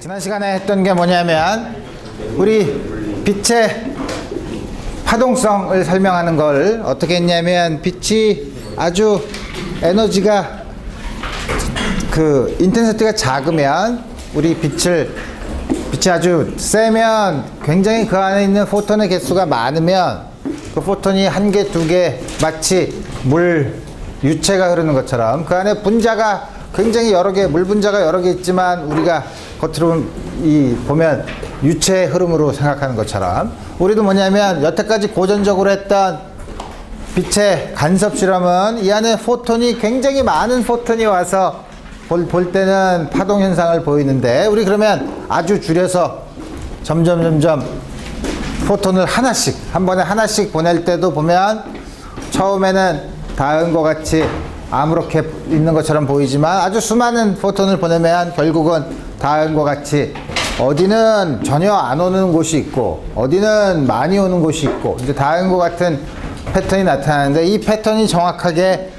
지난 시간에 했던 게 뭐냐면 우리 빛의 파동성을 설명하는 걸 어떻게 했냐면, 빛이 아주 에너지가 인텐시티가 작으면, 우리 빛이 아주 세면 굉장히 그 안에 있는 포톤의 개수가 많으면 그 포톤이 한 개, 두 개, 마치 물 유체가 흐르는 것처럼 그 안에 분자가 굉장히 여러 개, 물 분자가 여러 개 있지만 우리가 겉으로 보면 유체의 흐름으로 생각하는 것처럼, 우리도 뭐냐면 여태까지 고전적으로 했던 빛의 간섭 실험은 이 안에 포톤이 굉장히 많은 포톤이 와서 볼 때는 파동 현상을 보이는데, 우리 그러면 아주 줄여서 점점 포톤을 한 번에 하나씩 보낼 때도 보면 처음에는 다음과 같이 아무렇게 있는 것처럼 보이지만 아주 수많은 포톤을 보내면 결국은 다음과 같이 어디는 전혀 안 오는 곳이 있고 어디는 많이 오는 곳이 있고 이제 다음과 같은 패턴이 나타나는데, 이 패턴이 정확하게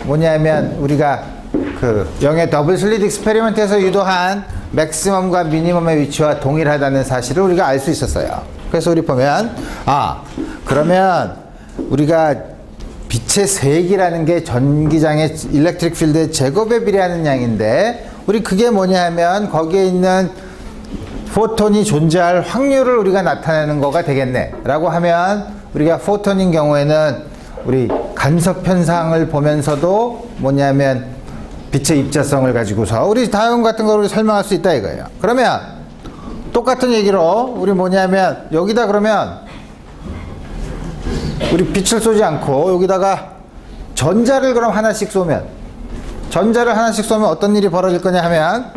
뭐냐면 우리가 영의 더블 슬릿 익스페리먼트에서 유도한 맥시멈과 미니멈의 위치와 동일하다는 사실을 우리가 알 수 있었어요. 그래서 우리 보면 그러면 우리가 빛의 세기라는 게 전기장의 일렉트릭 필드의 제곱에 비례하는 양인데, 우리 그게 뭐냐 하면 거기에 있는 포톤이 존재할 확률을 우리가 나타내는 거가 되겠네 라고 하면, 우리가 포톤인 경우에는 우리 간섭 현상을 보면서도 뭐냐면 빛의 입자성을 가지고서 우리 다음 같은 거를 설명할 수 있다 이거예요. 그러면 똑같은 얘기로 우리 뭐냐면 여기다 그러면 우리 빛을 쏘지 않고 여기다가 전자를 그럼 하나씩 쏘면, 어떤 일이 벌어질 거냐 하면,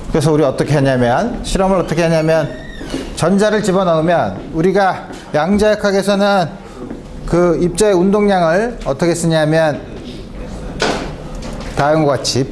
그래서 우리 어떻게 하냐면 실험을 어떻게 하냐면 전자를 집어넣으면 우리가 양자역학에서는 그 입자의 운동량을 어떻게 쓰냐면 다음과 같이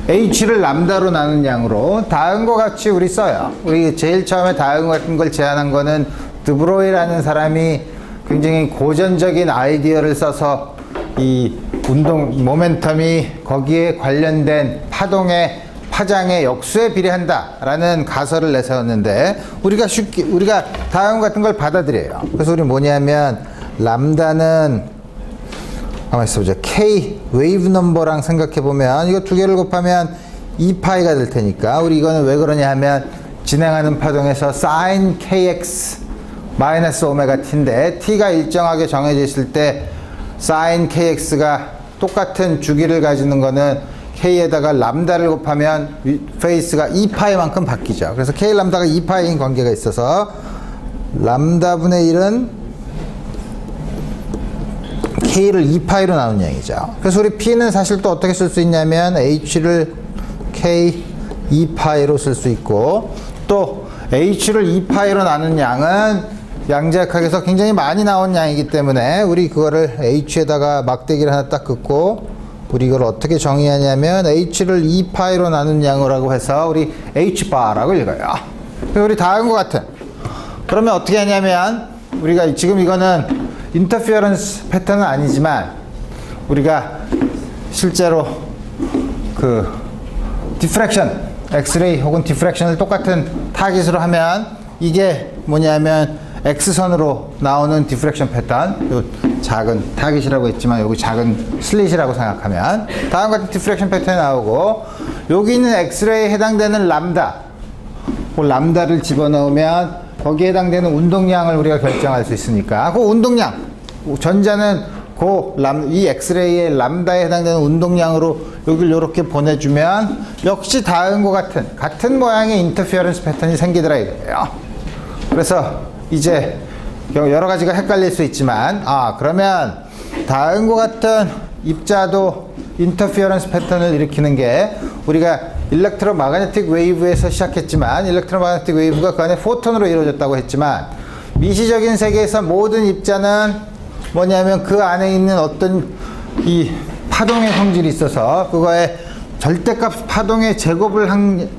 H를 람다로 나눈 양으로 다음과 같이 우리 써요. 우리 제일 처음에 다음 같은 걸 제안한 거는 드브로이라는 사람이 굉장히 고전적인 아이디어를 써서 이 모멘텀이 거기에 관련된 파장의 역수에 비례한다라는 가설을 내세웠는데, 우리가 다음 같은 걸 받아들여요. 그래서 우리 뭐냐면 람다는 가만히 있어보자. K 웨이브 넘버랑 생각해보면 이거 두 개를 곱하면 2파이가 될 테니까, 우리 이거는 왜 그러냐 하면 진행하는 파동에서 sin kx 마이너스 오메가 t인데, t가 일정하게 정해져 있을 때 sin kx가 똑같은 주기를 가지는 거는 k에다가 람다를 곱하면 페이스가 2파이만큼 바뀌죠. 그래서 k 람다가 2파이인 관계가 있어서 람다분의 1은 K를 2파이로 나눈 양이죠. 그래서 우리 P는 사실 또 어떻게 쓸 수 있냐면 H를 K 2파이로 쓸 수 있고, 또 H를 2파이로 나눈 양은 양자역학에서 굉장히 많이 나온 양이기 때문에 우리 그거를 H에다가 막대기를 하나 딱 긋고 우리 이걸 어떻게 정의하냐면 H를 2파이로 나눈 양이라고 해서 우리 H바라고 읽어요. 그래서 우리 다음과 같은, 그러면 어떻게 하냐면 우리가 지금 이거는 인터피어런스 패턴은 아니지만 우리가 실제로 디프렉션, 엑스레이 혹은 디프렉션을 똑같은 타깃으로 하면 이게 뭐냐면 X선으로 나오는 디프렉션 패턴, 요 작은 타깃이라고 했지만 여기 작은 슬릿이라고 생각하면 다음과 같은 디프렉션 패턴이 나오고, 여기 있는 엑스레이에 해당되는 람다를 집어넣으면 거기에 해당되는 운동량을 우리가 결정할 수 있으니까 그 운동량, 전자는 이 엑스레이의 람다에 해당되는 운동량으로 여기를 이렇게 보내주면 역시 다음과 같은 모양의 인터피어런스 패턴이 생기더라 이거예요. 그래서 이제 여러 가지가 헷갈릴 수 있지만, 그러면 다음과 같은 입자도 인터피어런스 패턴을 일으키는 게, 우리가 일렉트로마그네틱 웨이브에서 시작했지만 일렉트로마그네틱 웨이브가 그 안에 포톤으로 이루어졌다고 했지만, 미시적인 세계에서 모든 입자는 뭐냐면 그 안에 있는 어떤 이 파동의 성질이 있어서 그거에 절대값 파동의 제곱을 한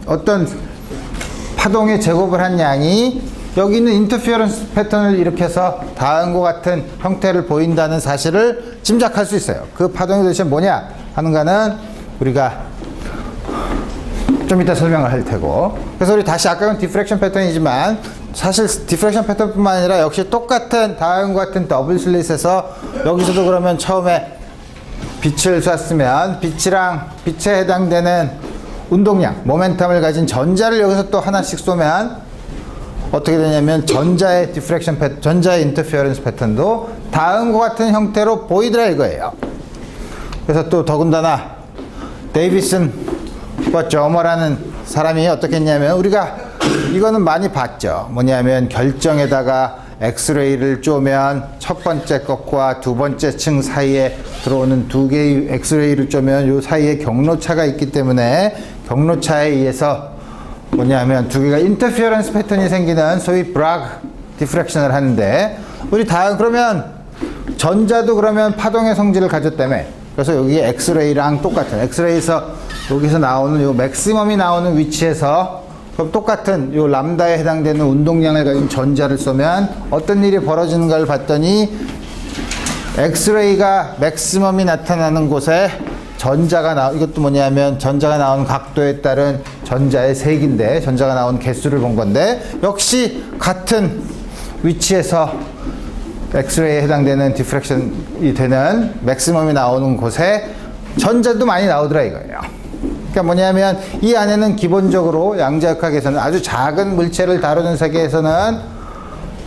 양이 여기 있는 인터피어런스 패턴을 일으켜서 다음과 같은 형태를 보인다는 사실을 짐작할 수 있어요. 그 파동이 도대체 뭐냐 하는 거는 우리가 좀 이따 설명을 할 테고. 그래서 우리 다시 아까는 디프렉션 패턴이지만 사실 디프렉션 패턴뿐만 아니라 역시 똑같은 다음과 같은 더블 슬릿에서 여기서도 그러면 처음에 빛을 쐈으면 빛에 해당되는 운동량, 모멘텀을 가진 전자를 여기서 또 하나씩 쏘면 어떻게 되냐면 전자의 디프렉션 패턴, 전자의 인터피어런스 패턴도 다음과 같은 형태로 보이더라 이거예요. 그래서 또 더군다나 데이비슨 저머라는 사람이 어떻게 했냐면 우리가 이거는 많이 봤죠. 뭐냐면 결정에다가 엑스레이를 쪼면 첫 번째 것과 두 번째 층 사이에 들어오는 두 개의 엑스레이를 쪼면 요 사이에 경로차가 있기 때문에 경로차에 의해서 뭐냐면 두 개가 인터피어런스 패턴이 생기는 소위 브라그 디프렉션을 하는데 우리 다음 그러면 전자도 그러면 파동의 성질을 가졌다며. 그래서 여기 엑스레이랑 똑같은 엑스레이에서 여기서 나오는 요 맥시멈이 나오는 위치에서 그럼 똑같은 요 람다에 해당되는 운동량을 가진 전자를 쏘면 어떤 일이 벌어지는가를 봤더니 엑스레이가 맥시멈이 나타나는 곳에 전자가 이것도 뭐냐면 전자가 나오는 각도에 따른 전자의 색인데 전자가 나오는 개수를 본 건데 역시 같은 위치에서 엑스레이에 해당되는 디프렉션이 되는 맥시멈이 나오는 곳에 전자도 많이 나오더라 이거예요. 그러니까 뭐냐면 이 안에는 기본적으로 양자역학에서는 아주 작은 물체를 다루는 세계에서는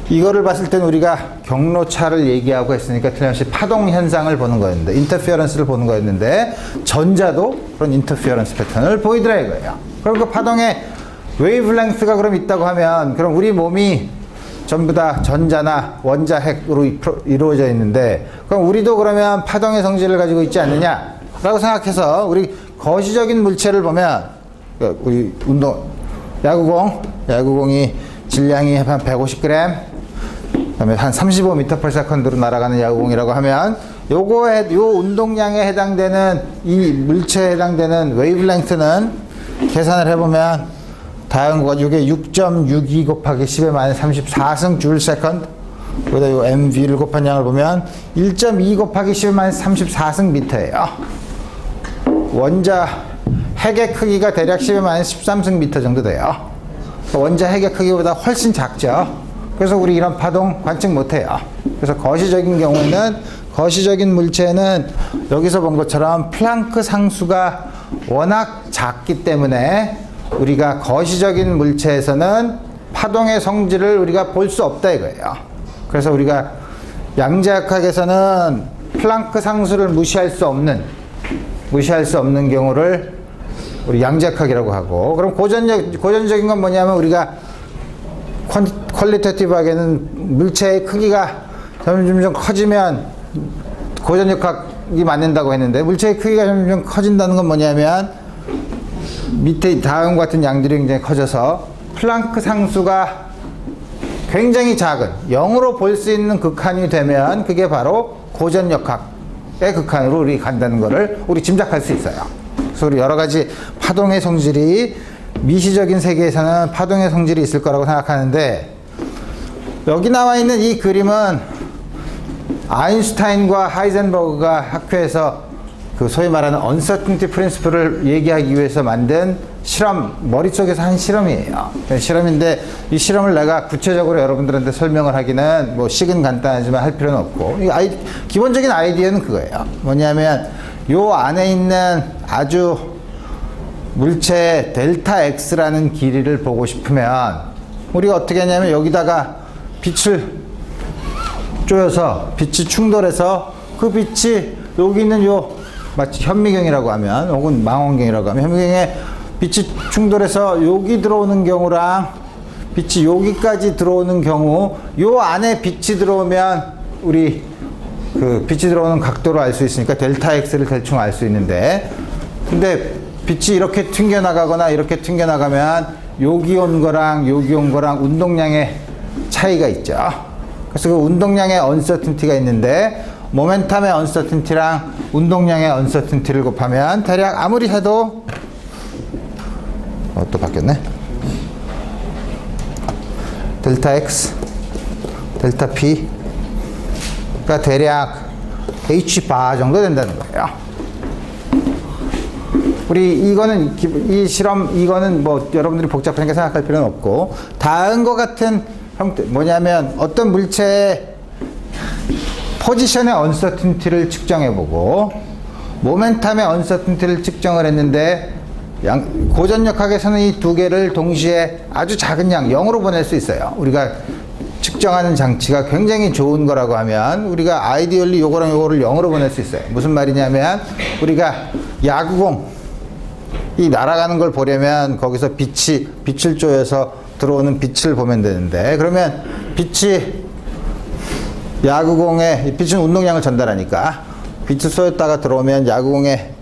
이거를 봤을 때는 우리가 경로차를 얘기하고 했으니까 틀림없이 파동 현상을 보는 거였는데 인터피어런스를 보는 거였는데 전자도 그런 인터피어런스 패턴을 보이더라 이거예요. 그럼 그 파동의 웨이브랭스가 그럼 있다고 하면 그럼 우리 몸이 전부 다 전자나 원자 핵으로 이루어져 있는데 그럼 우리도 그러면 파동의 성질을 가지고 있지 않느냐 라고 생각해서 우리 거시적인 물체를 보면 우리 야구공이 질량이 한 150g 그다음에 한 35m/s로 날아가는 야구공이라고 하면 요 운동량에 해당되는 이 물체에 해당되는 웨이브랭스는 계산을 해보면 다음과 이게 6.62 곱하기 10의 34승 줄 세컨드 여기다 요 MV를 곱한 양을 보면 1.2 곱하기 10의 34승 미터예요. 원자 핵의 크기가 대략 10의 13승 미터 정도 돼요. 원자 핵의 크기보다 훨씬 작죠. 그래서 우리 이런 파동 관측 못해요. 그래서 거시적인 경우에는 거시적인 물체는 여기서 본 것처럼 플랑크 상수가 워낙 작기 때문에 우리가 거시적인 물체에서는 파동의 성질을 우리가 볼 수 없다 이거예요. 그래서 우리가 양자역학에서는 플랑크 상수를 무시할 수 없는 경우를 우리 양자역학이라고 하고 그럼 고전적인 건 뭐냐면 우리가 퀄리테티브하게는 물체의 크기가 점점 커지면 고전역학이 맞는다고 했는데 물체의 크기가 점점 커진다는 건 뭐냐면 밑에 다음과 같은 양들이 굉장히 커져서 플랑크 상수가 굉장히 작은 0으로 볼 수 있는 극한이 되면 그게 바로 고전역학의 극한으로 우리 간다는 거를 우리 짐작할 수 있어요. 그래서 우리 여러 가지 파동의 성질이 미시적인 세계에서는 파동의 성질이 있을 거라고 생각하는데 여기 나와 있는 이 그림은 아인슈타인과 하이젠버그가 학회에서 그 소위 말하는 uncertainty principle을 얘기하기 위해서 만든 실험, 머릿속에서 한 실험이에요. 실험인데 이 실험을 내가 구체적으로 여러분들한테 설명을 하기는 뭐 식은 간단하지만 할 필요는 없고 기본적인 아이디어는 그거예요. 뭐냐면 요 안에 있는 아주 물체 델타 X라는 길이를 보고 싶으면 우리가 어떻게 하냐면 여기다가 빛을 쪼여서 빛이 충돌해서 그 빛이 여기 있는 요 마치 현미경이라고 하면 혹은 망원경이라고 하면 현미경에 빛이 충돌해서 여기 들어오는 경우랑 빛이 여기까지 들어오는 경우 요 안에 빛이 들어오면 우리 그 빛이 들어오는 각도를 알 수 있으니까 델타 X를 대충 알 수 있는데 근데 빛이 이렇게 튕겨나가거나 이렇게 튕겨나가면 여기 온 거랑 여기 온 거랑 운동량의 차이가 있죠. 그래서 그 운동량의 언서튼티가 있는데 모멘텀의 언서튼티랑 운동량의 언서튼티를 곱하면 대략 아무리 해도 또 바뀌었네. 델타 X, 델타 P가 대략 H 바 정도 된다는 거예요. 우리 이거는 이 실험 이거는 뭐 여러분들이 복잡하게 생각할 필요는 없고 다음과 같은 형태 뭐냐면 어떤 물체의 포지션의 언서튼티를 측정해보고 모멘텀의 언서튼티를 측정을 했는데 고전력학에서는 이 두 개를 동시에 아주 작은 양 0으로 보낼 수 있어요. 우리가 측정하는 장치가 굉장히 좋은 거라고 하면 우리가 아이디얼리 요거랑 요거를 0으로 보낼 수 있어요. 무슨 말이냐면 우리가 야구공 이 날아가는 걸 보려면 거기서 빛을 쪼여서 들어오는 빛을 보면 되는데 그러면 야구공에 빛은 운동량을 전달하니까 빛을 쏘였다가 들어오면 야구공에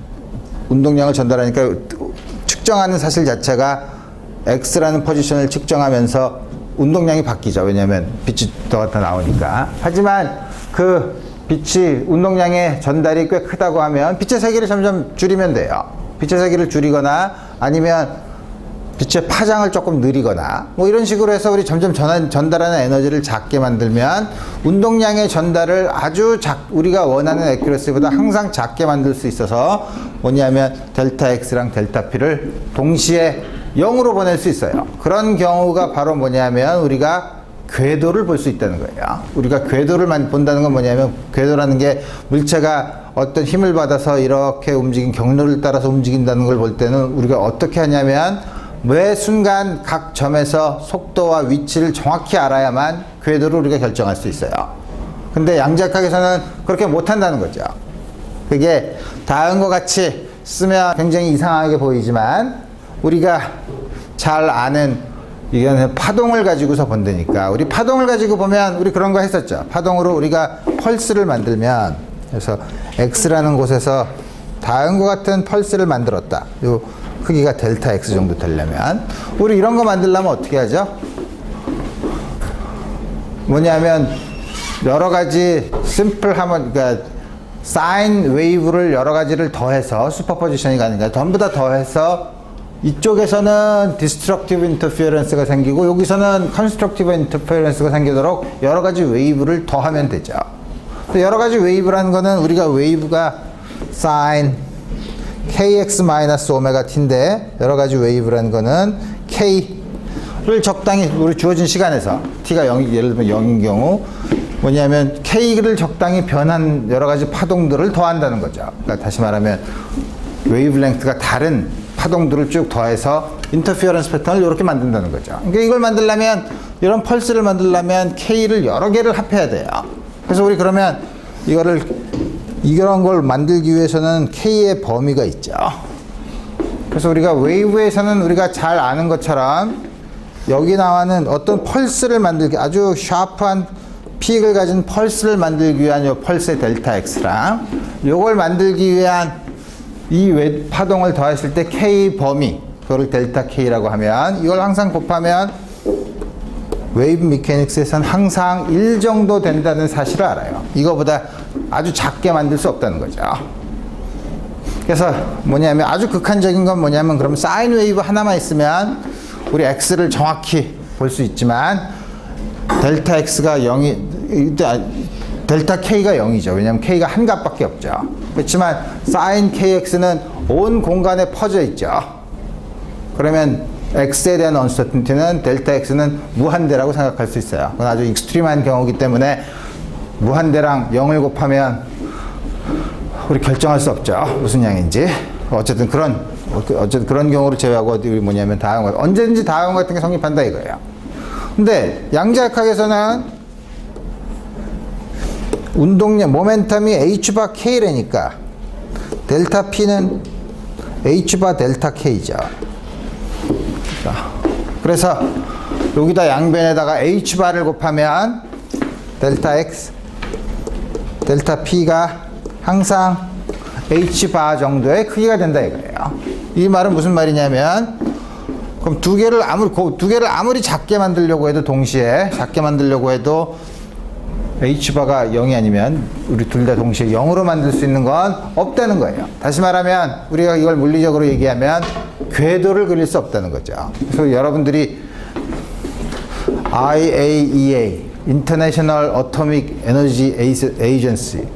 운동량을 전달하니까 측정하는 사실 자체가 X라는 포지션을 측정하면서 운동량이 바뀌죠. 왜냐하면 빛이 더 나오니까. 하지만 그 빛이 운동량의 전달이 꽤 크다고 하면 빛의 세기를 점점 줄이면 돼요. 빛의 세기를 줄이거나 아니면 빛의 파장을 조금 느리거나 뭐 이런 식으로 해서 우리 점점 전달하는 에너지를 작게 만들면 운동량의 전달을 우리가 원하는 애큐러시보다 항상 작게 만들 수 있어서 뭐냐면 델타 X랑 델타 P를 동시에 0으로 보낼 수 있어요. 그런 경우가 바로 뭐냐면 우리가 궤도를 볼 수 있다는 거예요. 우리가 궤도를 본다는 건 뭐냐면 궤도라는 게 물체가 어떤 힘을 받아서 이렇게 경로를 따라서 움직인다는 걸 볼 때는 우리가 어떻게 하냐면 매 순간 각 점에서 속도와 위치를 정확히 알아야만 궤도를 우리가 결정할 수 있어요. 근데 양자역학에서는 그렇게 못한다는 거죠. 그게 다음과 같이 쓰면 굉장히 이상하게 보이지만 우리가 잘 아는 이거는 파동을 가지고서 본다니까. 우리 파동을 가지고 보면 우리 그런 거 했었죠. 파동으로 우리가 펄스를 만들면 그래서 X라는 곳에서 다음과 같은 펄스를 만들었다. 요 크기가 델타 X 정도 되려면 우리 이런 거 만들려면 어떻게 하죠? 뭐냐면 여러 가지 그러니까 사인 웨이브를 여러 가지를 더해서 슈퍼포지션이 가능해요. 전부 다 더해서 이쪽에서는 디스트럭티브 인터피어런스가 생기고 여기서는 컨스트럭티브 인터피어런스가 생기도록 여러 가지 웨이브를 더하면 되죠. 여러 가지 웨이브라는 거는 우리가 웨이브가 사인 kx-오메가 t인데 여러 가지 웨이브라는 거는 k를 적당히 우리 주어진 시간에서 t가 0, 예를 들면 0인 경우 뭐냐면 k를 적당히 변한 여러 가지 파동들을 더한다는 거죠. 그러니까 다시 말하면 웨이브랭크가 다른 파동들을 쭉 더해서 인터피어런스 패턴을 이렇게 만든다는 거죠. 그러니까 이걸 만들려면 이런 펄스를 만들려면 k를 여러 개를 합해야 돼요. 그래서 우리 그러면 이런 걸 만들기 위해서는 k의 범위가 있죠. 그래서 우리가 웨이브에서는 우리가 잘 아는 것처럼 여기 나와는 어떤 펄스를 만들기 아주 샤프한 픽을 가진 펄스를 만들기 위한 요 펄스의 델타 X랑 요걸 만들기 위한 이 파동을 더했을 때 K 범위 그거를 델타 K라고 하면 이걸 항상 곱하면 웨이브 미케닉스에서는 항상 1 정도 된다는 사실을 알아요. 이거보다 아주 작게 만들 수 없다는 거죠. 그래서 뭐냐면 아주 극한적인 건 뭐냐면 그럼 사인 웨이브 하나만 있으면 우리 X를 정확히 볼 수 있지만 델타 X가 0이 델타 K가 0이죠. 왜냐하면 K가 한 값밖에 없죠. 그렇지만 사인 KX는 온 공간에 퍼져 있죠. 그러면 X에 대한 언서튼티는 델타 X는 무한대라고 생각할 수 있어요. 그건 아주 익스트림한 경우이기 때문에 무한대랑 0을 곱하면 우리 결정할 수 없죠. 무슨 양인지. 어쨌든 그런 경우를 제외하고 우리 뭐냐면 언제든지 다음 같은 게 성립한다 이거예요. 근데 양자역학에서는 운동량, 모멘텀이 H바 K라니까 델타 P는 H바 델타 K죠. 그래서 여기다 양변에다가 H바를 곱하면 델타 X, 델타 P가 항상 H바 정도의 크기가 된다 이거예요. 이 말은 무슨 말이냐면 그럼 두 개를 아무리 작게 만들려고 해도 동시에 작게 만들려고 해도 H바가 0이 아니면 우리 둘 다 동시에 0으로 만들 수 있는 건 없다는 거예요. 다시 말하면 우리가 이걸 물리적으로 얘기하면 궤도를 그릴 수 없다는 거죠. 그래서 여러분들이 IAEA International Atomic Energy Agency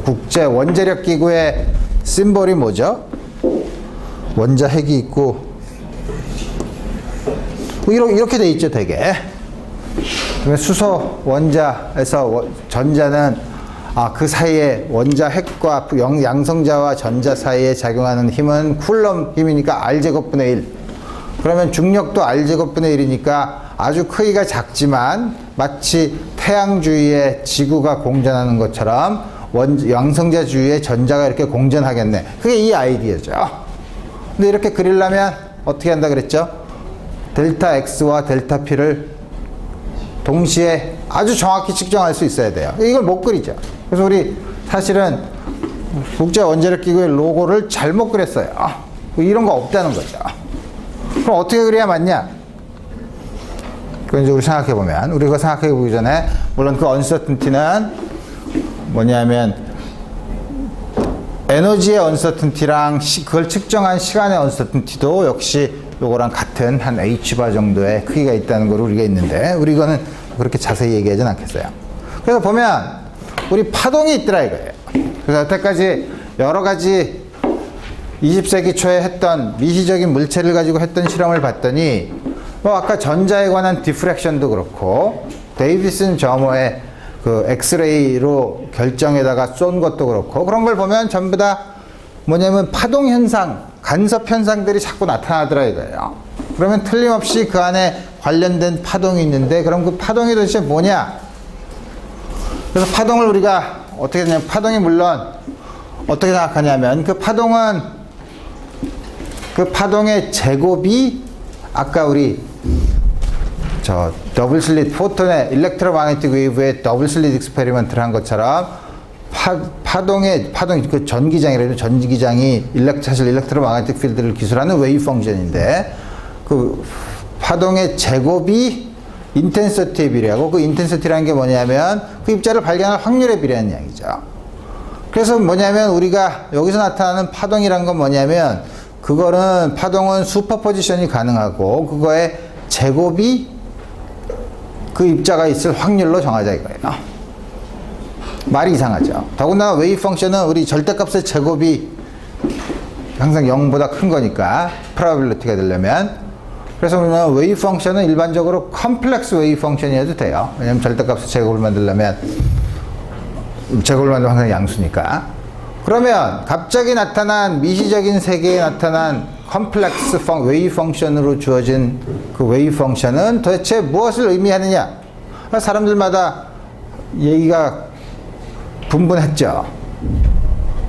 국제 원자력 기구의 심볼이 뭐죠? 원자 핵이 있고 이렇게 돼 있죠, 되게. 수소 원자에서 전자는 그 사이에 원자 핵과 양성자와 전자 사이에 작용하는 힘은 쿨럼 힘이니까 R제곱분의 1. 그러면 중력도 R제곱분의 1이니까 아주 크기가 작지만 마치 태양 주위에 지구가 공전하는 것처럼 양성자 주위에 전자가 이렇게 공전하겠네. 그게 이 아이디어죠. 근데 이렇게 그리려면 어떻게 한다 그랬죠? 델타 X와 델타 P를 동시에 아주 정확히 측정할 수 있어야 돼요. 이걸 못 그리죠. 그래서 우리 사실은 국제 원자력 기구의 로고를 잘못 그렸어요. 이런 거 없다는 거죠. 그럼 어떻게 그려야 맞냐? 그건 이제 우리 생각해보면, 우리 그거 생각해보기 전에, 물론 그 uncertainty는 뭐냐면, 에너지의 uncertainty랑 그걸 측정한 시간의 uncertainty도 역시 요거랑 같은 한 H바 정도의 크기가 있다는 걸 우리가 있는데, 우리 이거는 그렇게 자세히 얘기하진 않겠어요. 그래서 보면, 우리 파동이 있더라 이거예요. 그래서 여태까지 여러 가지 20세기 초에 했던 미시적인 물체를 가지고 했던 실험을 봤더니 아까 전자에 관한 디프렉션도 그렇고 데이비슨 저머의 그 엑스레이로 결정에다가 쏜 것도 그렇고 그런 걸 보면 전부 다 뭐냐면 파동 현상, 간섭 현상들이 자꾸 나타나더라 이거예요. 그러면 틀림없이 그 안에 관련된 파동이 있는데 그럼 그 파동이 도대체 뭐냐? 그래서 파동을 우리가 어떻게 되냐면 파동이 물론 어떻게 생각하냐면 그 파동의 제곱이 아까 우리 저 더블 슬릿 포톤의 일렉트로마그네틱 웨이브의 더블 슬릿 익스페리먼트를 한 것처럼 파동 그 전기장이라면 전기장이 사실 일렉트로마그네틱 필드를 기술하는 웨이브 펑션인데 그 파동의 제곱이 인텐시티에 비례하고 그 인텐시티라는 게 뭐냐면 그 입자를 발견할 확률에 비례하는 양이죠. 그래서 뭐냐면 우리가 여기서 나타나는 파동이란 건 뭐냐면 파동은 슈퍼포지션이 가능하고 그거의 제곱이 그 입자가 있을 확률로 정하자 이거예요. 말이 이상하죠. 더군다나 웨이브 펑션은 우리 절대값의 제곱이 항상 0보다 큰 거니까 프로바빌리티가 되려면 그래서 우리는 웨이브 펑션은 일반적으로 컴플렉스 웨이브 펑션이어도 돼요. 왜냐면 절대값의 제곱을 만들면 항상 양수니까. 그러면 갑자기 나타난 미시적인 세계에 나타난 컴플렉스 웨이브 펑션으로 주어진 그 웨이브 펑션은 도대체 무엇을 의미하느냐? 사람들마다 얘기가 분분했죠.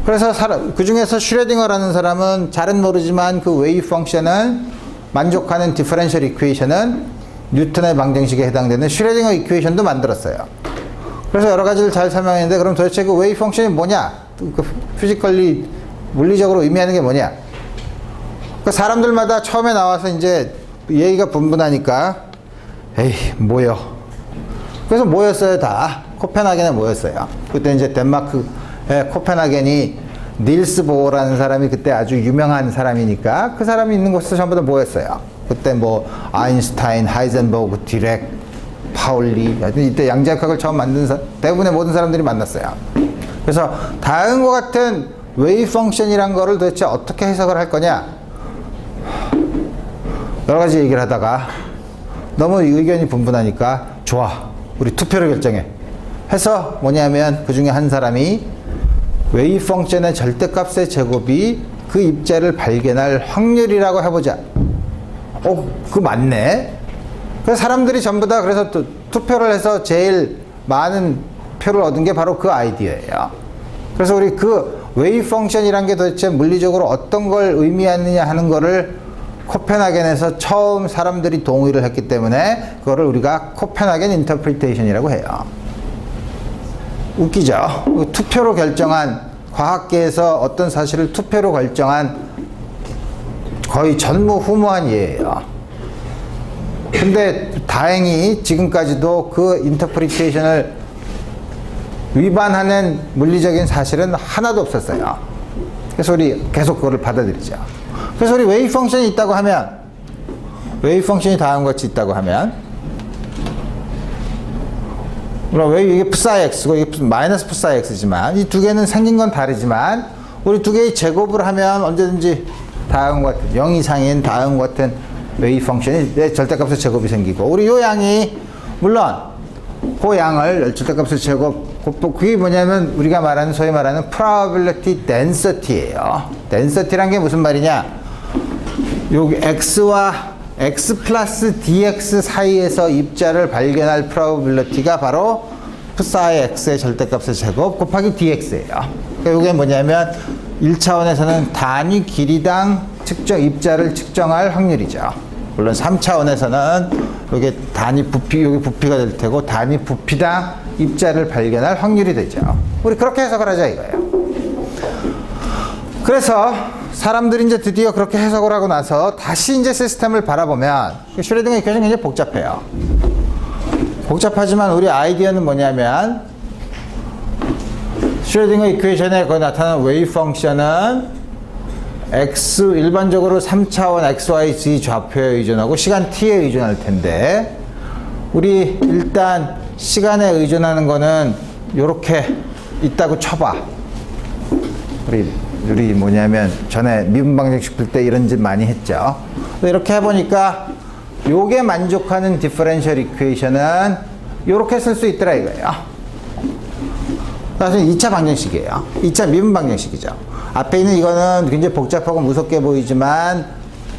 그래서 그 중에서 슈레딩어라는 사람은 잘은 모르지만 그 웨이브 펑션은 만족하는 디퍼런셜 이퀘이션은 뉴턴의 방정식에 해당되는 슈레딩어 이퀘이션도 만들었어요. 그래서 여러 가지를 잘 설명했는데 그럼 도대체 그 웨이브 펑션이 뭐냐? 그 피지컬리 물리적으로 의미하는 게 뭐냐? 그 사람들마다 처음에 나와서 이제 얘기가 분분하니까 에이 모여. 그래서 모였어요 다. 코펜하겐에 모였어요. 그때 이제 덴마크의 코펜하겐이 닐스 보어라는 사람이 그때 아주 유명한 사람이니까 그 사람이 있는 곳에서 전부 다 모였어요. 그때 뭐 아인슈타인, 하이젠버그, 디렉, 파울리 이때 양자역학을 처음 만든 대부분의 모든 사람들이 만났어요. 그래서 다음과 같은 웨이브 펑션이란 거를 도대체 어떻게 해석을 할 거냐 여러 가지 얘기를 하다가 너무 의견이 분분하니까 좋아 우리 투표를 결정해 해서 뭐냐면 그 중에 한 사람이 웨이브 펑션의 절대값의 제곱이 그 입자를 발견할 확률이라고 해보자. 그거 맞네. 그래서 사람들이 전부 다 그래서 투표를 해서 제일 많은 표를 얻은 게 바로 그 아이디어예요. 그래서 우리 그 웨이브 펑션이란 게 도대체 물리적으로 어떤 걸 의미하느냐 하는 거를 코펜하겐에서 처음 사람들이 동의를 했기 때문에 그거를 우리가 코펜하겐 인터프리테이션이라고 해요. 웃기죠? 투표로 결정한 과학계에서 어떤 사실을 투표로 결정한 거의 전무후무한 예예요. 근데 다행히 지금까지도 그 인터프리테이션을 위반하는 물리적인 사실은 하나도 없었어요. 그래서 우리 계속 그거를 받아들이죠. 그래서 우리 웨이브 펑션이 있다고 하면 웨이브 펑션이 다음과 같이 있다고 하면 물론 웨이브 이게 psi x고 이게 마이너스 psi x지만 이 두 개는 생긴 건 다르지만 우리 두 개의 제곱을 하면 언제든지 다음과 같은 0 이상인 다음과 같은 웨이브 펑션이 내 절대값의 제곱이 생기고 우리 요 양이 물론 그 양을 절대값의 제곱 그게 뭐냐면 우리가 말하는 소위 말하는 probability density예요. density란 게 무슨 말이냐? 여기 x와 x 플러스 dx 사이에서 입자를 발견할 probability가 바로 psi x의 절대값의 제곱 곱하기 dx예요. 그러니까 이게 뭐냐면 1차원에서는 단위 길이당 측정 입자를 측정할 확률이죠. 물론 3차원에서는 이게 단위 부피, 여기 부피가 될 테고 단위 부피당 입자를 발견할 확률이 되죠. 우리 그렇게 해석을 하자 이거예요. 그래서 사람들이 이제 드디어 그렇게 해석을 하고 나서 다시 이제 시스템을 바라보면 슈레딩거 이퀘이션이 굉장히 복잡해요. 복잡하지만 우리 아이디어는 뭐냐면 슈레딩거 이퀘이션에 거기 나타나는 웨이브 펑션은 x 일반적으로 3차원 xyz 좌표에 의존하고 시간 t에 의존할 텐데 우리 일단 시간에 의존하는 거는 요렇게 있다고 쳐봐. 우리 뭐냐면 전에 미분 방정식 풀 때 이런 짓 많이 했죠. 이렇게 해보니까 요게 만족하는 디퍼런셜 이퀘이션은 요렇게 쓸 수 있더라 이거예요. 사실 2차 방정식이에요. 2차 미분 방정식이죠. 앞에 있는 이거는 굉장히 복잡하고 무섭게 보이지만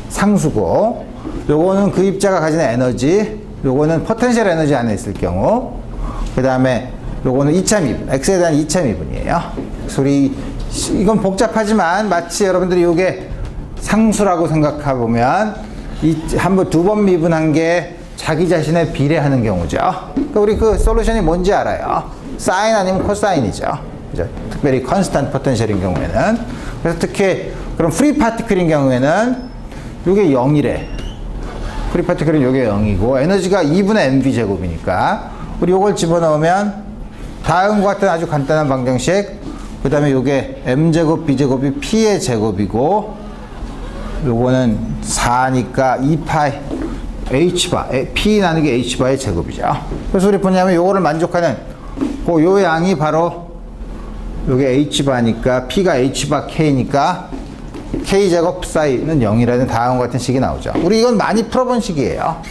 상수고 요거는 그 입자가 가지는 에너지, 요거는 포텐셜 에너지 안에 있을 경우, 그 다음에 요거는 2차 미분, x에 대한 2차 미분이에요. 소리 이건 복잡하지만 마치 여러분들이 요게 상수라고 생각해보면 한번 두 번 미분한 게 자기 자신에 비례하는 경우죠. 그러니까 우리 그 솔루션이 뭔지 알아요. 사인 아니면 코사인이죠. 그죠? 특별히 컨스탄트 포텐셜인 경우에는. 그래서 특히 그럼 프리 파티클인 경우에는 요게 0이래. 프리 파티클은 요게 0이고 에너지가 2분의 mv 제곱이니까 우리 요걸 집어넣으면 다음과 같은 아주 간단한 방정식, 그 다음에 요게 m제곱 b제곱이 p의 제곱이고 요거는 4니까 2파이 h바, p 나누기 h바의 제곱이죠. 그래서 우리 뭐냐면 요거를 만족하는 요 양이 바로 요게 h바니까 p가 h바 k니까 k제곱 psi는 0이라는 다음과 같은 식이 나오죠. 우리 이건 많이 풀어본 식이에요.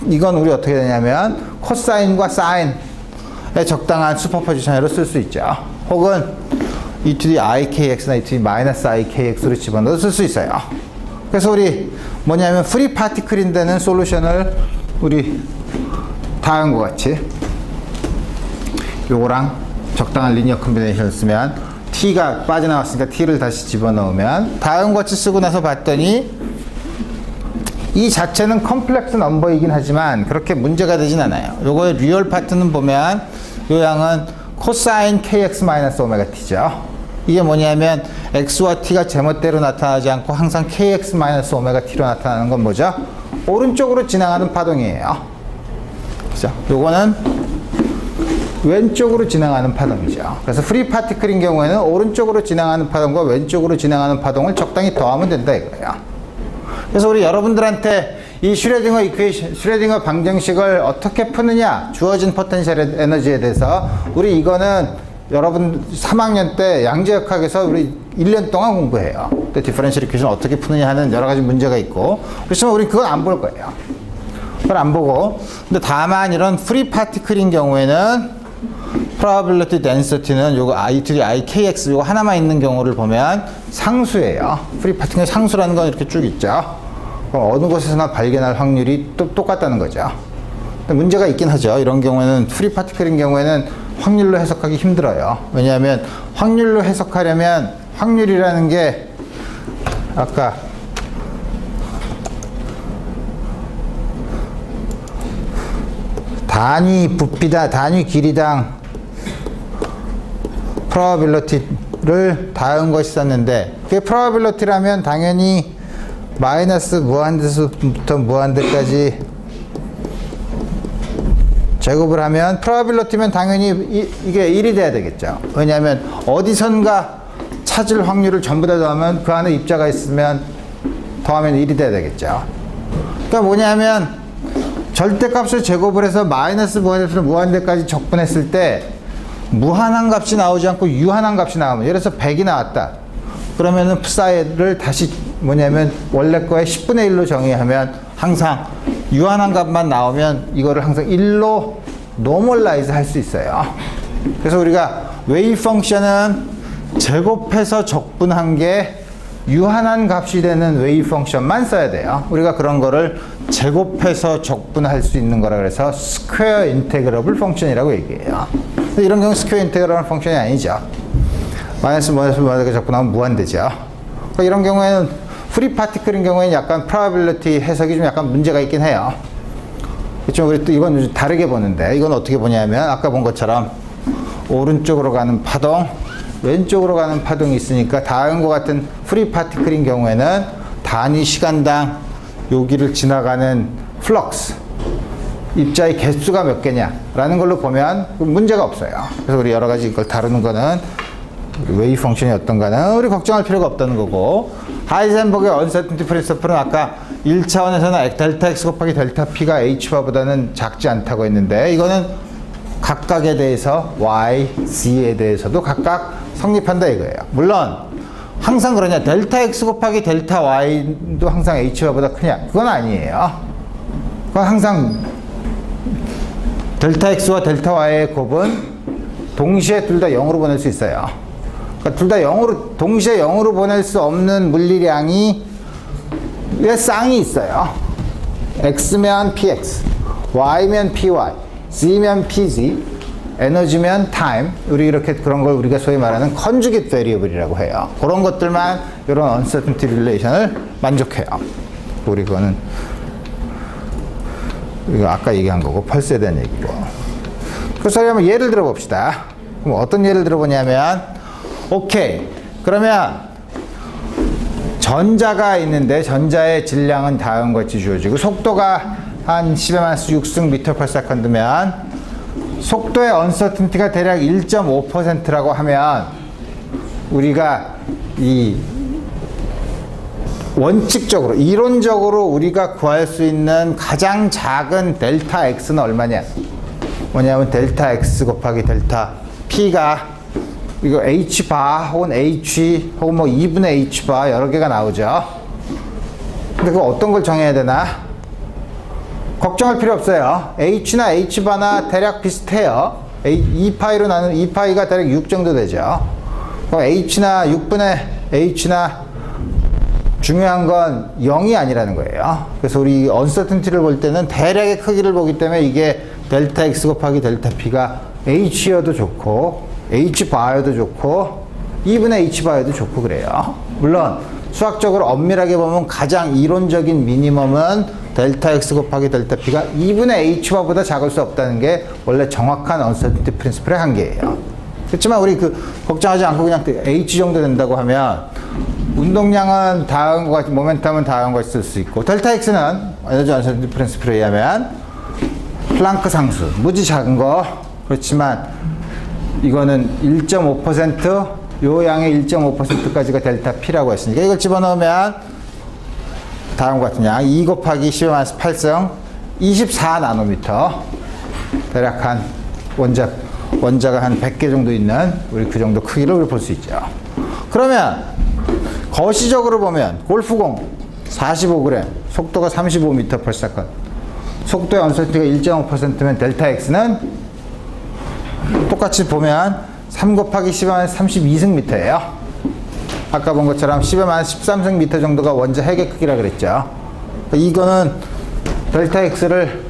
이건 우리 어떻게 되냐면 코사인과 사인의 적당한 슈퍼포지션으로 쓸 수 있죠. 혹은 e to the ikx나 e to the 마이너스 ikx로 집어넣어 쓸 수 있어요. 그래서 우리 뭐냐면 프리 파티클인 데는 솔루션을 우리 다음과 같이 요거랑 적당한 리니어 컨비네이션을 쓰면 t가 빠져나왔으니까 t를 다시 집어넣으면 다음과 같이 쓰고 나서 봤더니 이 자체는 컴플렉스 넘버이긴 하지만 그렇게 문제가 되진 않아요. 요거의 리얼 파트는 보면 요 양은 코사인 kx-오메가 t죠. 이게 뭐냐면 x와 t가 제멋대로 나타나지 않고 항상 kx-오메가 t로 나타나는 건 뭐죠? 오른쪽으로 지나가는 파동이에요. 그죠? 요거는 왼쪽으로 지나가는 파동이죠. 그래서 프리 파티클인 경우에는 오른쪽으로 지나가는 파동과 왼쪽으로 지나가는 파동을 적당히 더하면 된다 이거예요. 그래서 우리 여러분들한테 이 슈레딩거 이퀘이션, 슈레딩거 방정식을 어떻게 푸느냐, 주어진 포텐셜 에너지에 대해서 우리 이거는 여러분 3학년 때 양재역학에서 우리 1년 동안 공부해요. 근데 디퍼런셜 이퀘이션 어떻게 푸느냐 하는 여러 가지 문제가 있고, 그렇지만 우리 그건 안 볼 거예요. 그걸 안 보고, 근데 다만 이런 프리 파티클인 경우에는 probability density는 요거 i to the ikx 요거 하나만 있는 경우를 보면 상수예요. 프리 파티클 상수라는 건 이렇게 쭉 있죠. 그럼 어느 곳에서나 발견할 확률이 똑같다는 거죠. 근데 문제가 있긴 하죠. 이런 경우에는 프리 파티클인 경우에는 확률로 해석하기 힘들어요. 왜냐하면 확률로 해석하려면 확률이라는 게 아까 단위 부피다, 단위 길이당 probability를 다음 것이 썼는데, 그게 probability라면 당연히 마이너스 무한대수부터 무한대까지 제곱을 하면 probability면 당연히 이게 1이 돼야 되겠죠. 왜냐하면 어디선가 찾을 확률을 전부 다 더하면 그 안에 입자가 있으면 더하면 1이 돼야 되겠죠. 그러니까 뭐냐면 절대값을 제곱을 해서 마이너스 무한대에서 무한대까지 적분했을 때 무한한 값이 나오지 않고 유한한 값이 나오면, 예를 들어서 100이 나왔다. 그러면은 psi를 다시 뭐냐면 원래 거에 10분의 1로 정의하면 항상 유한한 값만 나오면 이거를 항상 1로 노멀라이즈 할 수 있어요. 그래서 우리가 웨이브 펑션은 제곱해서 적분한 게 유한한 값이 되는 웨이브 펑션만 써야 돼요. 우리가 그런 거를 제곱해서 적분할 수 있는 거라 그래서 스퀘어 인테그러블 펑션이라고 얘기해요. 이런 경우 스퀘어 인테그러블 펑션이 아니죠. 마이너스 적분하면 무한대죠. 그러니까 이런 경우에는 프리 파티클인 경우에는 약간 프로바빌리티 해석이 좀 약간 문제가 있긴 해요. 그렇지만 우리 또 이건 좀 다르게 보는데, 이건 어떻게 보냐면 아까 본 것처럼 오른쪽으로 가는 파동, 왼쪽으로 가는 파동이 있으니까 다음과 같은 프리 파티클인 경우에는 단위 시간당 여기를 지나가는 플럭스, 입자의 개수가 몇 개냐라는 걸로 보면 문제가 없어요. 그래서 우리 여러 가지 이걸 다루는 거는 웨이브 펑션이 어떤가는 우리 걱정할 필요가 없다는 거고, 하이젠버그의 언서튼티 프린시플은 아까 1차원에서는 델타 x 곱하기 델타 p가 h바보다는 작지 않다고 했는데, 이거는 각각에 대해서 y, z에 대해서도 각각 성립한다 이거예요. 물론 항상 그러냐, 델타 x 곱하기 델타 y도 항상 h바보다 크냐, 그건 아니에요. 그건 항상 델타 x와 델타 y의 곱은 동시에 둘 다 0으로 보낼 수 있어요. 그러니까 둘 다 0으로, 동시에 0으로 보낼 수 없는 물리량이 왜 쌍이 있어요. x면 px, y면 py, z면 pz, 에너지면 타임, 우리 이렇게 그런 걸 우리가 소위 말하는 컨주게이트 베리어블이라고 해요. 그런 것들만 이런 언서튼티 릴레이션을 만족해요. 우리 그거는 이거 아까 얘기한 거고 펄스에 대한 얘기고. 그래서 한번 예를 들어 봅시다. 그럼 어떤 예를 들어보냐면, 오케이, 그러면 전자가 있는데 전자의 질량은 다음과 같이 주어지고 속도가 한 10^-6승 미터/세컨드면 속도의 언서튼티가 대략 1.5%라고 하면 우리가 이 원칙적으로, 이론적으로 우리가 구할 수 있는 가장 작은 델타 x는 얼마냐? 뭐냐면 델타 x 곱하기 델타 p가 이거 h 바 혹은 h 혹은 뭐 2분의 h 바 여러 개가 나오죠. 근데 그거 어떤 걸 정해야 되나? 걱정할 필요 없어요. h나 h바나 대략 비슷해요. 2파이로 나누면 2파이가 대략 6 정도 되죠. 그럼 h나 6분의 h나 중요한 건 0이 아니라는 거예요. 그래서 우리 언서튼티를 볼 때는 대략의 크기를 보기 때문에 이게 델타 x 곱하기 델타 p가 h여도 좋고 h바여도 좋고 2분의 h바여도 좋고 그래요. 물론 수학적으로 엄밀하게 보면 가장 이론적인 미니멈은 델타 x 곱하기 델타 p가 2분의 h바보다 작을 수 없다는 게 원래 정확한 언서튼티 프린시플의 한계예요. 그렇지만 우리 걱정하지 않고 그냥 h 정도 된다고 하면 운동량은 다음과 같이, 모멘텀은 다음과 같이 쓸 수 있고, 델타 x는 에너지 언서튼티 프린시플에 의하면 플랑크 상수, 무지 작은 거. 그렇지만 이거는 1.5%, 요 양의 1.5%까지가 델타 p라고 했으니까 이걸 집어넣으면 다음과 같은 양 2 곱하기 10^-8승 24나노미터, 대략 한 원자가 한 100개 정도 있는 우리 그 정도 크기를 우리 볼 수 있죠. 그러면 거시적으로 보면 골프공 45g, 속도가 35m/s, 속도의 언서튼티가 1.5%면 델타 x는 똑같이 보면 3 곱하기 10^-32승 미터예요. 아까 본 것처럼 10^-13승 미터 정도가 원자 핵의 크기라 그랬죠. 이거는 델타 x를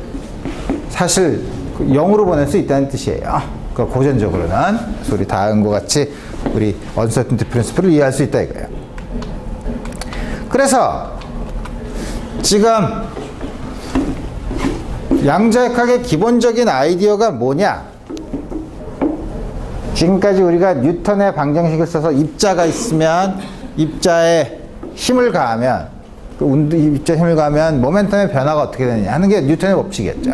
사실 0으로 보낼 수 있다는 뜻이에요. 고전적으로는. 그래서 우리 다음과 같이 우리 언서튼티 프린시플을 이해할 수 있다 이거예요. 그래서 지금 양자역학의 기본적인 아이디어가 뭐냐? 지금까지 우리가 뉴턴의 방정식을 써서 입자가 있으면 입자에 힘을 가하면, 입자 힘을 가하면 모멘텀의 변화가 어떻게 되느냐 하는 게 뉴턴의 법칙이었죠.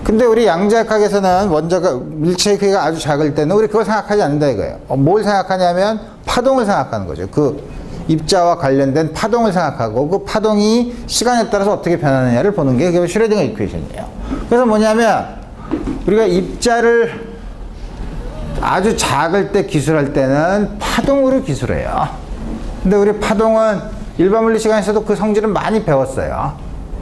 근데 우리 양자역학에서는 원자가 물체의 크기가 아주 작을 때는 우리 그걸 생각하지 않는다 이거예요. 뭘 생각하냐면 파동을 생각하는 거죠. 그 입자와 관련된 파동을 생각하고 그 파동이 시간에 따라서 어떻게 변하느냐를 보는 게 그게 슈레딩거 이퀘이션이에요. 그래서 뭐냐면 우리가 입자를 아주 작을 때 기술할 때는 파동으로 기술해요. 근데 우리 파동은 일반 물리 시간에서도 그 성질은 많이 배웠어요.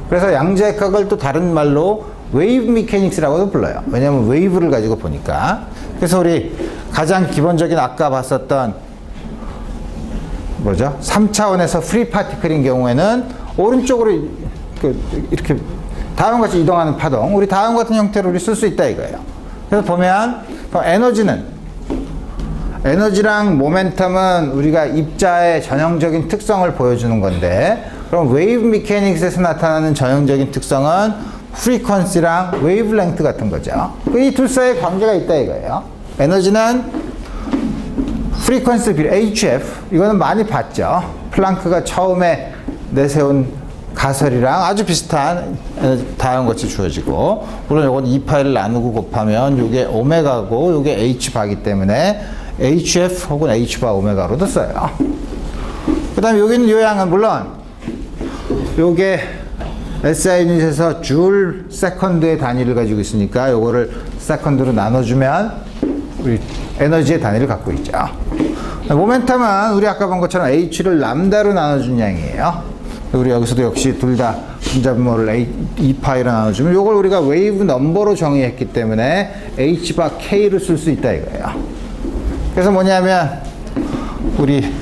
그래서 양자역학을 또 다른 말로 웨이브 미케닉스라고도 불러요. 왜냐하면 웨이브를 가지고 보니까. 그래서 우리 가장 기본적인 아까 봤었던 뭐죠? 3차원에서 프리 파티클인 경우에는 오른쪽으로 이렇게 다음과 같이 이동하는 파동, 우리 다음 같은 형태로 우리 쓸 수 있다 이거예요. 그래서 보면 에너지랑 모멘텀은 우리가 입자의 전형적인 특성을 보여주는 건데, 그럼 웨이브 미케닉스에서 나타나는 전형적인 특성은 프리퀀시랑 웨이브랭트 같은 거죠. 이 둘 사이에 관계가 있다 이거예요. 에너지는 프리퀀시 비례 HF, 이거는 많이 봤죠. 플랑크가 처음에 내세운 가설이랑 아주 비슷한 다음과 같이 주어지고, 물론 이건 2파이를 나누고 곱하면 이게 오메가고 이게 H바기 때문에 HF 혹은 H바 오메가로도 써요. 그 다음에 여기는 요양은 물론 요게 SI 유닛에서 줄 세컨드의 단위를 가지고 있으니까 요거를 세컨드로 나눠주면 우리 에너지의 단위를 갖고 있죠. 모멘텀은 우리 아까 본 것처럼 H를 람다로 나눠준 양이에요. 우리 여기서도 역시 둘 다 분자분모를 2파이로 나눠주면 요걸 우리가 웨이브 넘버로 정의했기 때문에 H바 K를 쓸 수 있다 이거예요. 그래서 뭐냐면 우리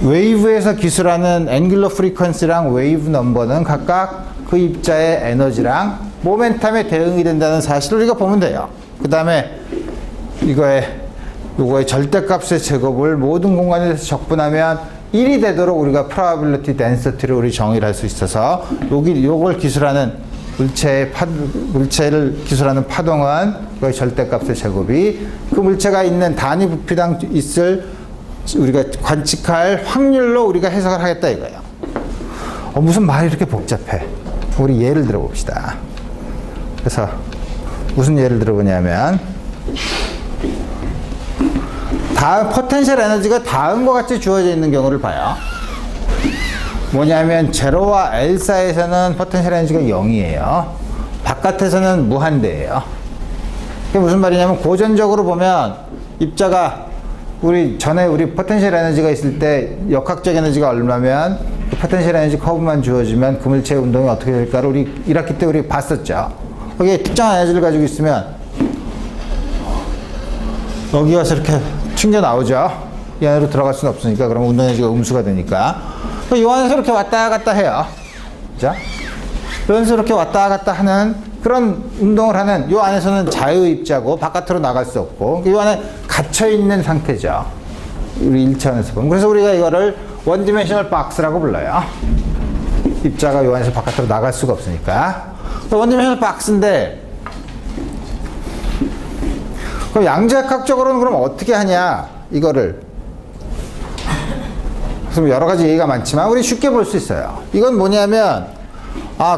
웨이브에서 기술하는 앵귤러 프리퀀시랑 웨이브 넘버는 각각 그 입자의 에너지랑 모멘텀에 대응이 된다는 사실을 우리가 보면 돼요. 그 다음에 요거의 절대값의 제곱을 모든 공간에 대해서 적분하면 1이 되도록 우리가 probability density를 우리 정의를 할 수 있어서 요걸 기술하는 물체를 기술하는 파동은 그의 절대값의 제곱이 그 물체가 있는 단위 부피당 있을 우리가 관측할 확률로 우리가 해석을 하겠다 이거예요. 무슨 말이 이렇게 복잡해? 우리 예를 들어 봅시다. 그래서 무슨 예를 들어보냐면 포텐셜 에너지가 다음과 같이 주어져 있는 경우를 봐요. 뭐냐면 제로와 L 사이에서는 포텐셜 에너지가 0이에요. 바깥에서는 무한대예요. 그게 무슨 말이냐면 고전적으로 보면 입자가 우리 포텐셜 에너지가 있을 때 역학적 에너지가 얼마면 그 포텐셜 에너지 커브만 주어지면 그 물체의 운동이 어떻게 될까를 우리 1학기 때 우리 봤었죠. 거기에 특정한 에너지를 가지고 있으면 여기 와서 이렇게 튕겨 나오죠. 이 안으로 들어갈 수는 없으니까. 그러면 운동 에너지가 음수가 되니까. 이 안에서 이렇게 왔다 갔다 해요. 그죠? 여기서 이렇게 왔다 갔다 하는 그런 운동을 하는 이 안에서는 자유입자고 바깥으로 나갈 수 없고 이 안에 갇혀있는 상태죠. 우리 1차원에서 보면. 그래서 우리가 이거를 원디멘셔널 박스라고 불러요. 입자가 이 안에서 바깥으로 나갈 수가 없으니까. 원디멘셔널 박스인데 그럼 양자역학적으로는 그럼 어떻게 하냐 이거를. 그래서 여러 가지 얘기가 많지만 우리 쉽게 볼 수 있어요. 이건 뭐냐면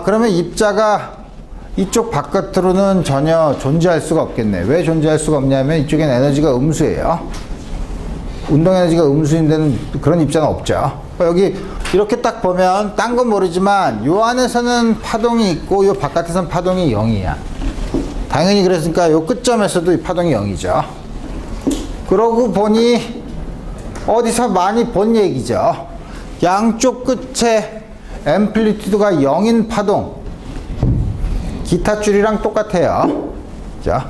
그러면 입자가 이쪽 바깥으로는 전혀 존재할 수가 없겠네. 왜 존재할 수가 없냐면 이쪽엔 에너지가 음수예요. 운동 에너지가 음수인 데는 그런 입자는 없죠. 여기 이렇게 딱 보면 딴 건 모르지만 요 안에서는 파동이 있고 요 바깥에서는 파동이 0이야. 당연히 그랬으니까 요 끝점에서도 이 파동이 0이죠. 그러고 보니 어디서 많이 본 얘기죠. 양쪽 끝에 앰플리튜드가 0인 파동. 기타줄이랑 똑같아요. 자,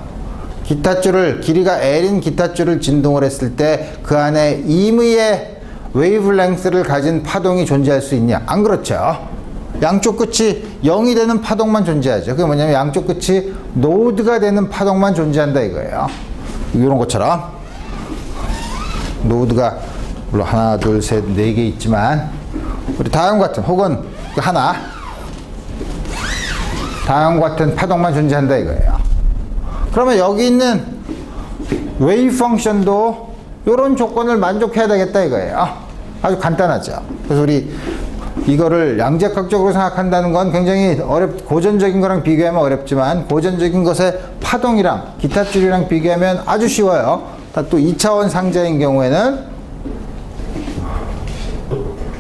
기타줄을, 길이가 L인 기타줄을 진동을 했을 때 그 안에 임의의 웨이브랭스를 가진 파동이 존재할 수 있냐? 안 그렇죠. 양쪽 끝이 0이 되는 파동만 존재하죠. 그게 뭐냐면 양쪽 끝이 노드가 되는 파동만 존재한다 이거예요. 이런 것처럼 노드가 물론 하나, 둘, 셋, 네 개 있지만 우리 다음과 같은 혹은 다음과 같은 파동만 존재한다 이거예요. 그러면 여기 있는 웨이브 펑션도 이런 조건을 만족해야 되겠다 이거예요. 아주 간단하죠. 그래서 우리 이거를 양자역학적으로 생각한다는 건 굉장히 고전적인 거랑 비교하면 어렵지만 고전적인 것의 파동이랑 기타줄이랑 비교하면 아주 쉬워요. 다 또 2차원 상자인 경우에는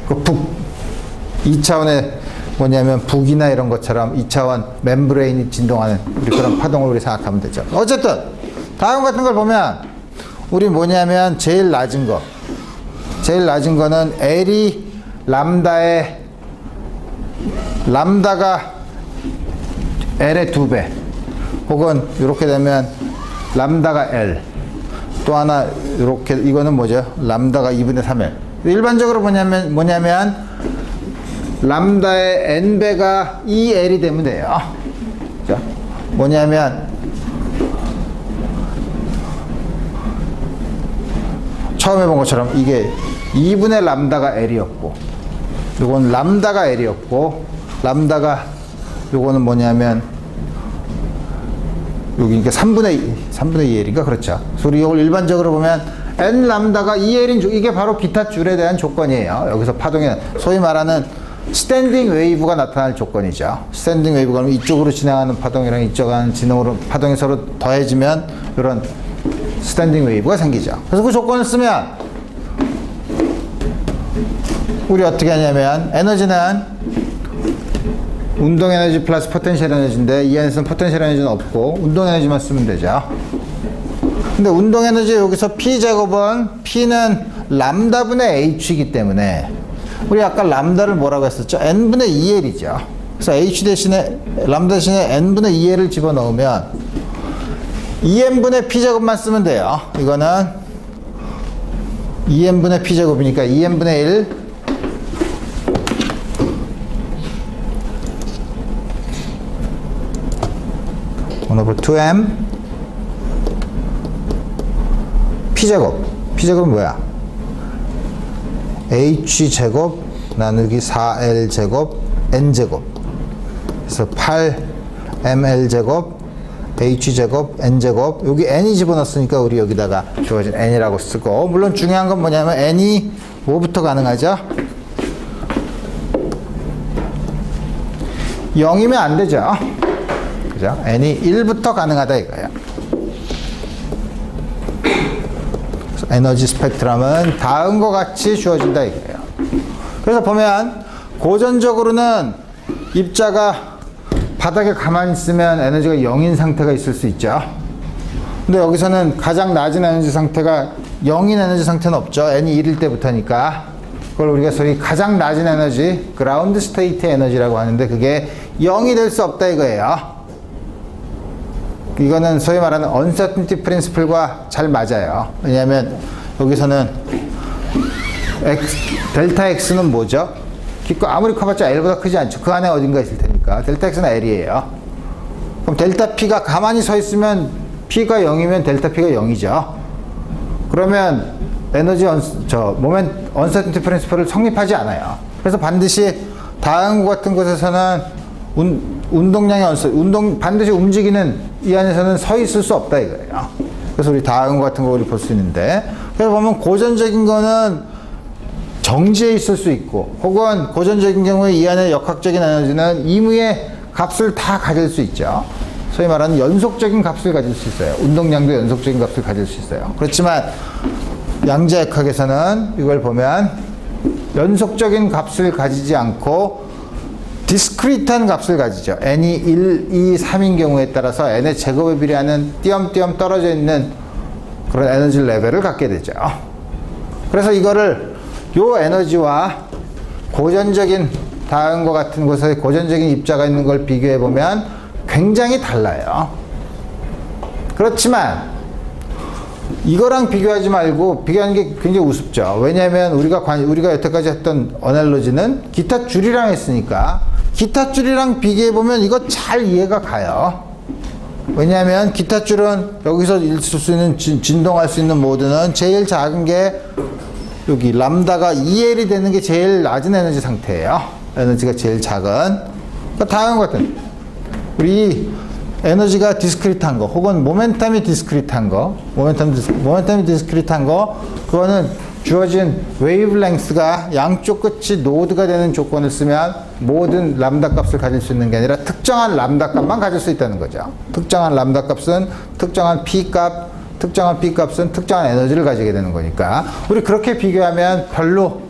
그 2차원의 뭐냐면 북이나 이런 것처럼 2차원 멤브레인이 진동하는 우리 그런 파동을 우리 생각하면 되죠. 어쨌든 다음 같은 걸 보면 우리 뭐냐면 제일 낮은 거 제일 낮은 거는 L이 람다가 L의 2배, 혹은 이렇게 되면 람다가 L, 또 하나 이렇게, 이거는 뭐죠? 람다가 2분의 3L. 일반적으로 뭐냐면 람다의 n배가 2L이 되면 돼요. 자, 뭐냐면 처음에 본 것처럼 이게 2분의 람다가 L이었고, 요건 람다가 L이었고, 람다가 요거는 뭐냐면 여기 이게 3분의 2L인가? 그렇죠. 그래서 우리 이걸 일반적으로 보면 n 람다가 2L인 이게 바로 기타 줄에 대한 조건이에요. 여기서 파동에 소위 말하는 스탠딩 웨이브가 나타날 조건이죠. 스탠딩 웨이브가 이쪽으로 진행하는 파동이랑 이쪽으로 하는 파동이 서로 더해지면 이런 스탠딩 웨이브가 생기죠. 그래서 그 조건을 쓰면 우리 어떻게 하냐면 에너지는 운동 에너지 플러스 포텐셜 에너지인데 이 안에서는 포텐셜 에너지는 없고 운동 에너지만 쓰면 되죠. 근데 운동 에너지 여기서 P제곱은 P는 람다분의 H이기 때문에 우리 아까 람다를 뭐라고 했었죠? N분의 2L이죠. 그래서 H 대신에 람다 대신에 N분의 2L을 집어넣으면 2N분의 P제곱만 쓰면 돼요. 이거는 2N분의 P제곱이니까 2N분의 1 over 2M P제곱은 뭐야? H제곱 나누기 4L제곱 N제곱, 그래서 8ML제곱 H제곱 N제곱, 여기 N이 집어넣었으니까 우리 여기다가 주어진 N이라고 쓰고, 물론 중요한 건 뭐냐면 N이 뭐부터 가능하죠? 0이면 안 되죠. 그죠? N이 1부터 가능하다 이거예요. 그래서 에너지 스펙트럼은 다음과 같이 주어진다 이거예요. 그래서 보면 고전적으로는 입자가 바닥에 가만히 있으면 에너지가 0인 상태가 있을 수 있죠. 근데 여기서는 가장 낮은 에너지 상태가 0인 에너지 상태는 없죠. N이 1일 때부터니까. 그걸 우리가 소위 가장 낮은 에너지, 그라운드 스테이트 에너지라고 하는데 그게 0이 될 수 없다 이거예요. 이거는 소위 말하는 uncertainty principle과 잘 맞아요. 왜냐하면 여기서는 델타 X는 뭐죠? 아무리 커봤자 L보다 크지 않죠. 그 안에 어딘가 있을 테니까. 델타 X는 L이에요. 그럼 델타 P가 가만히 서 있으면 P가 0이면 델타 P가 0이죠. 그러면 에너지 uncertainty principle을 성립하지 않아요. 그래서 반드시 다음과 같은 곳에서는 반드시 움직이는 이 안에서는 서 있을 수 없다 이거예요. 그래서 우리 다음과 같은 거 우리 볼 수 있는데, 그래서 보면 고전적인 거는 정지해 있을 수 있고, 혹은 고전적인 경우에 이 안에 역학적인 에너지는 임의의 값을 다 가질 수 있죠. 소위 말하는 연속적인 값을 가질 수 있어요. 운동량도 연속적인 값을 가질 수 있어요. 그렇지만 양자역학에서는 이걸 보면 연속적인 값을 가지지 않고 디스크리트한 값을 가지죠. n이 1, 2, 3인 경우에 따라서 n의 제곱에 비례하는 띄엄띄엄 떨어져 있는 그런 에너지 레벨을 갖게 되죠. 그래서 이거를 요 에너지와 고전적인 다음과 같은 곳에 고전적인 입자가 있는 걸 비교해 보면 굉장히 달라요. 그렇지만 이거랑 비교하지 말고 비교하는 게 굉장히 우습죠. 왜냐하면 우리가 여태까지 했던 어널로지는 기타 줄이랑 했으니까 기타 줄이랑 비교해 보면 이거 잘 이해가 가요. 왜냐하면 기타 줄은 여기서 있을 수 있는 진동할 수 있는 모드는 제일 작은 게 여기 람다가 2L이 되는 게 제일 낮은 에너지 상태예요. 에너지가 제일 작은. 다음과 같은 우리 에너지가 디스크리트한 거, 혹은 모멘텀이 디스크리트한 거, 모멘텀이 디스크리트한 거, 그거는 주어진 웨이브랭스가 양쪽 끝이 노드가 되는 조건을 쓰면 모든 람다 값을 가질 수 있는 게 아니라 특정한 람다 값만 가질 수 있다는 거죠. 특정한 람다 값은 특정한 P 값은 특정한 에너지를 가지게 되는 거니까 우리 그렇게 비교하면 별로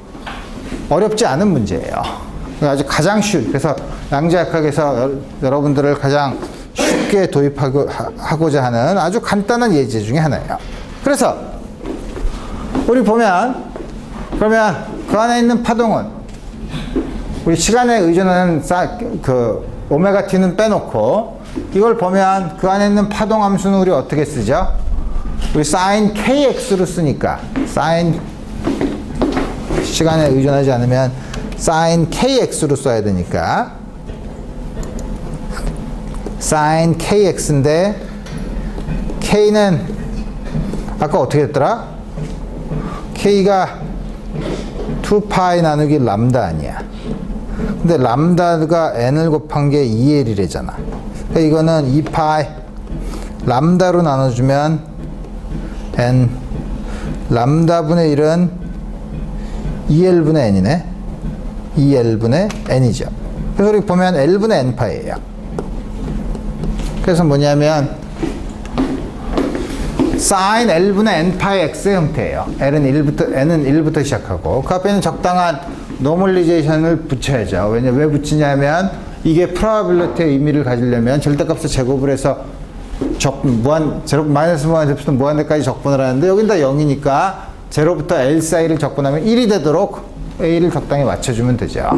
어렵지 않은 문제예요. 아주 가장 쉬운, 그래서 양자역학에서 여러분들을 가장 쉽게 도입하고자 하는 아주 간단한 예제 중에 하나예요. 그래서 우리 보면 그러면 그 안에 있는 파동은 우리 시간에 의존하는 오메가 t는 빼놓고 이걸 보면 그 안에 있는 파동 함수는 우리 어떻게 쓰죠? 우리 sin kx로 쓰니까 시간에 의존하지 않으면 sin kx로 써야 되니까 sin kx인데 k는 아까 어떻게 했더라? k가 2파이 나누기 람다 아니야. 근데 람다가 n을 곱한 게 2l이래잖아. 그러니까 이거는 2파이 람다로 나눠주면 n 람다분의 1은 2l분의 n이네. 2l분의 n이죠. 그래서 우리 보면 l분의 n파이예요. 그래서 뭐냐면 sin l분의 n파이 x의 형태예요. n은 1부터 시작하고 그 앞에는 적당한 노멀리제이션을 붙여야죠. 왜 붙이냐면 이게 프로바빌리티의 의미를 가지려면 절대값을 제곱을 해서 마이너스 무한대부터 무한대까지 적분을 하는데 여긴 다 0이니까 0부터 L 사이를 적분하면 1이 되도록 A를 적당히 맞춰주면 되죠.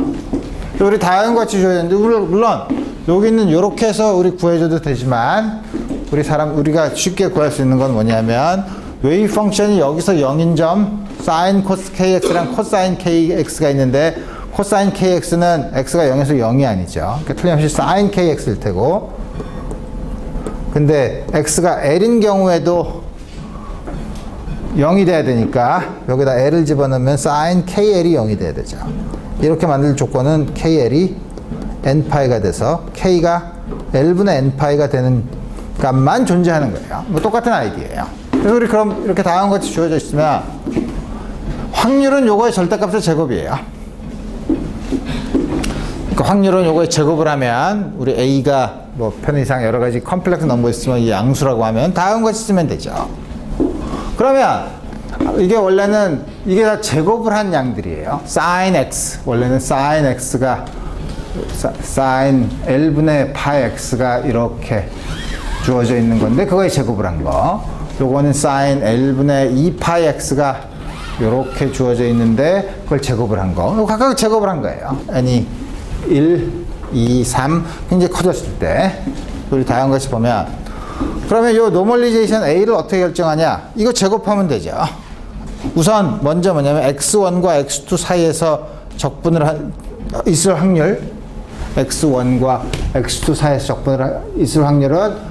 우리 다음과 같이 줘야 되는데 물론 여기는 이렇게 해서 우리 구해줘도 되지만 우리가 쉽게 구할 수 있는 건 뭐냐면 웨이브 펑션이 여기서 0인 점 sin cos kx랑 cosine kx가 있는데 cosine kx는 x가 0에서 0이 아니죠. 그러니까 틀림없이 sin kx일 테고 근데 x가 l인 경우에도 0이 돼야 되니까 여기다 l을 집어넣으면 sin kl이 0이 돼야 되죠. 이렇게 만들 조건은 kl이 n파이가 돼서 k가 l분의 n파이가 되는 값만 존재하는 거예요. 뭐 똑같은 아이디어예요. 그래서 우리 그럼 이렇게 다음과 같이 주어져 있으면 확률은 요거의 절대값의 제곱이에요. 그러니까 확률은 요거의 제곱을 하면 우리 a가 뭐 편의상 여러 가지 컴플렉스 넘버 있으면 이 양수라고 하면 다음과 같이 쓰면 되죠. 그러면 이게 원래는 이게 다 제곱을 한 양들이에요. sin x 원래는 sin x가 sin l분의 파이 x가 이렇게 주어져 있는 건데 그거에 제곱을 한 거. 요거는 sin l분의 2파이 x가 이렇게 주어져 있는데 그걸 제곱을 한 거. 각각 제곱을 한 거예요. n이 1, 2, 3 굉장히 커졌을 때 우리 다양한 것이 보면 그러면 요 노멀리제이션 A를 어떻게 결정하냐? 이거 제곱하면 되죠. 우선 먼저 뭐냐면 x1과 x2 사이에서 적분을 있을 확률 x1과 x2 사이에서 적분을 있을 확률은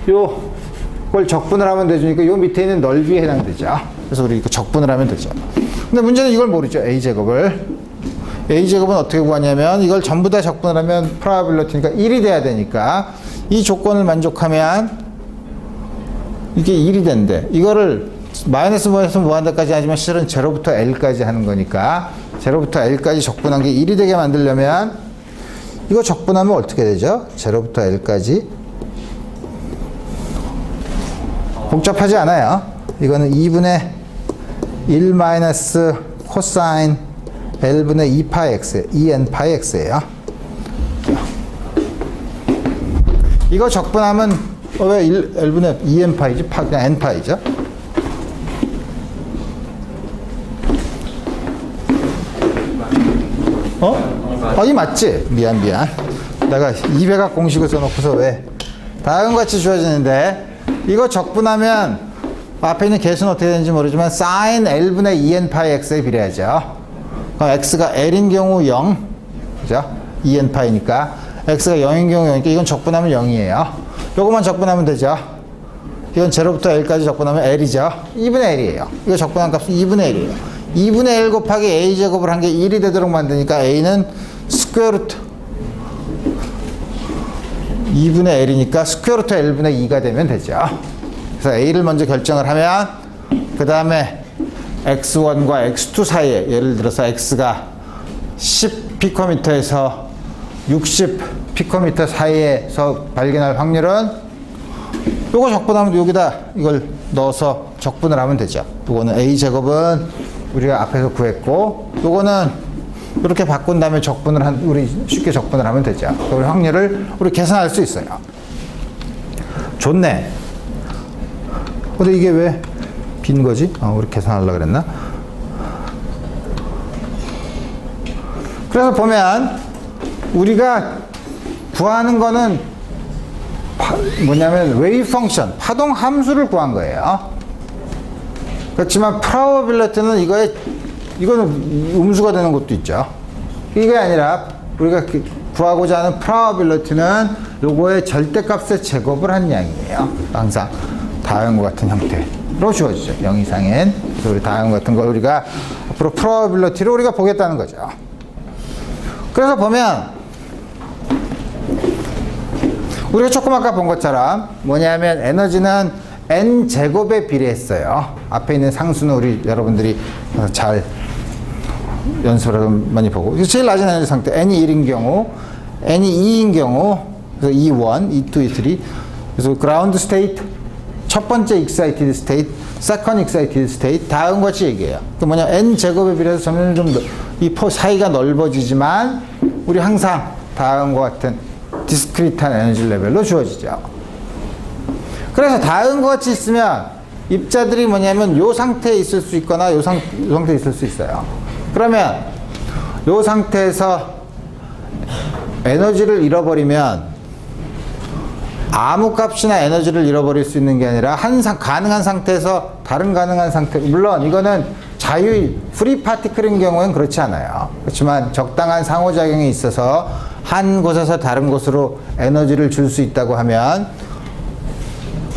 요걸 적분을 하면 되니까 요 밑에 있는 넓이에 해당되죠. 그래서 우리 이거 적분을 하면 되죠. 근데 문제는 이걸 모르죠. a제곱을. a제곱은 어떻게 구하냐면 이걸 전부 다 적분을 하면 프로바빌리티니까 1이 돼야 되니까 이 조건을 만족하면 이게 1이 된대. 이거를 마이너스 무한에서 무한대까지 하지만 실은 0부터 L까지 하는 거니까 0부터 L까지 적분한 게 1이 되게 만들려면 이거 적분하면 어떻게 되죠? 0부터 L까지 복잡하지 않아요. 이거는 2분의 1 마이너스 코사인 L분의 2파이 X, 2n 파이 X예요. 이거 적분하면 왜 L분의 2n 파이지? 그냥 n 파이죠. 이 맞지? 미안. 내가 200학 공식을 써놓고서 왜 다음과 같이 주어지는데 이거 적분하면 앞에 있는 개수는 어떻게 되는지 모르지만 sin L분의 2n 파이 X에 비례하죠. 그럼 X가 L인 경우 0, 그죠? 2n 파이니까 X가 0인 경우 0이니까 이건 적분하면 0이에요. 요것만 적분하면 되죠. 이건 0부터 L까지 적분하면 L이죠. 2분의 L이에요. 이거 적분한 값은 2분의 L이에요. 2분의 L 곱하기 A제곱을 한 게 1이 되도록 만드니까 A는 스퀘어 루트 2분의 L이니까 스퀘어 루트 L분의 2가 되면 되죠. 그래서 A를 먼저 결정을 하면 그 다음에 x1과 x2 사이에 예를 들어서 x가 10피코미터에서 60피코미터 사이에서 발견할 확률은 요거 적분하면 여기다 이걸 넣어서 적분을 하면 되죠. 요거는 a제곱은 우리가 앞에서 구했고 요거는 이렇게 바꾼 다음에 우리 쉽게 적분을 하면 되죠. 우리 확률을 우리 계산할 수 있어요. 좋네. 근데 이게 왜 빈 거지? 우리 계산하려고 그랬나? 그래서 보면 우리가 구하는 거는 뭐냐면 웨이브 펑션, 파동 함수를 구한 거예요. 그렇지만 프로바빌리티는 이거는 음수가 되는 것도 있죠. 이게 아니라 우리가 구하고자 하는 프로바빌리티는 요거의 절대값의 제곱을 한 양이에요. 항상 다음과 같은 형태로 주어지죠. 0 이상엔. 그래서 우리 다음과 같은 걸 우리가 앞으로 프로바빌리티를 우리가 보겠다는 거죠. 그래서 보면 우리가 조금 아까 본 것처럼 뭐냐면 에너지는 n 제곱에 비례했어요. 앞에 있는 상수는 우리 여러분들이 잘 연습을 하면 많이 보고, 제일 낮은 에너지 상태 n이 1인 경우, n이 2인 경우, 그래서 E1, E2, E3, 그래서 그라운드 스테이트, 첫 번째 excited state, second excited state, 다음과 같이 얘기해요. 그 뭐냐, n 제곱에 비례해서 점점 이 사이가 넓어지지만 우리 항상 다음과 같은 디스크리트한 에너지 레벨로 주어지죠. 그래서 다음과 같이 있으면 입자들이 뭐냐면 요 상태에 있을 수 있거나 요 상태에 있을 수 있어요. 그러면 요 상태에서 에너지를 잃어버리면 아무 값이나 에너지를 잃어버릴 수 있는 게 아니라 가능한 상태에서 다른 가능한 상태, 물론 이거는 자유 프리 파티클인 경우엔 그렇지 않아요. 그렇지만 적당한 상호작용이 있어서 한 곳에서 다른 곳으로 에너지를 줄 수 있다고 하면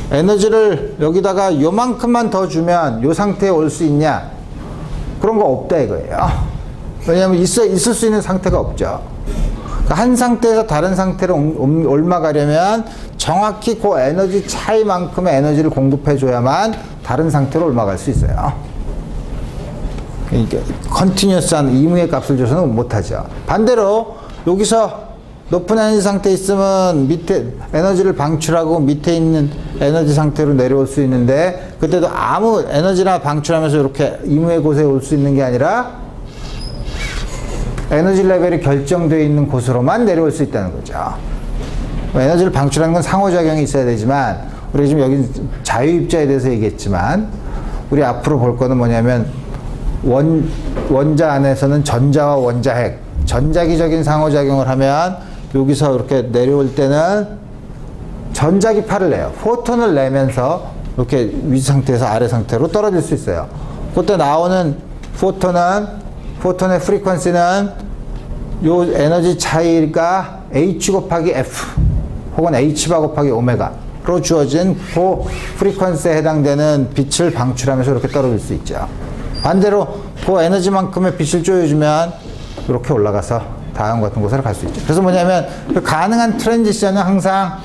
에너지를 여기다가 요만큼만 더 주면 요 상태에 올 수 있냐? 그런 거 없다 이거예요. 왜냐하면 있을 수 있는 상태가 없죠. 그러니까 한 상태에서 다른 상태로 옮아가려면 정확히 그 에너지 차이만큼의 에너지를 공급해줘야만 다른 상태로 옮아갈 수 있어요. 그러니까 컨티뉴어스한 의무의 값을 줘서는 못하죠. 반대로 여기서 높은 에너지 상태에 있으면 밑에 에너지를 방출하고 밑에 있는 에너지 상태로 내려올 수 있는데, 그때도 아무 에너지나 방출하면서 이렇게 이무의 곳에 올 수 있는 게 아니라 에너지 레벨이 결정되어 있는 곳으로만 내려올 수 있다는 거죠. 에너지를 방출하는 건 상호작용이 있어야 되지만, 우리 지금 여기 자유입자에 대해서 얘기했지만, 우리 앞으로 볼 거는 뭐냐면 원자 안에서는 전자와 원자핵, 전자기적인 상호작용을 하면 여기서 이렇게 내려올 때는 전자기파를 내요. 포톤을 내면서 이렇게 위 상태에서 아래 상태로 떨어질 수 있어요. 그때 나오는 포톤의 프리퀀시는 요 에너지 차이가 H 곱하기 F 혹은 H바 곱하기 오메가로 주어진 그 프리퀀시에 해당되는 빛을 방출하면서 이렇게 떨어질 수 있죠. 반대로 그 에너지만큼의 빛을 쪼여주면 이렇게 올라가서 다음 같은 곳으로 갈 수 있죠. 그래서 뭐냐면 그 가능한 트랜지션은 항상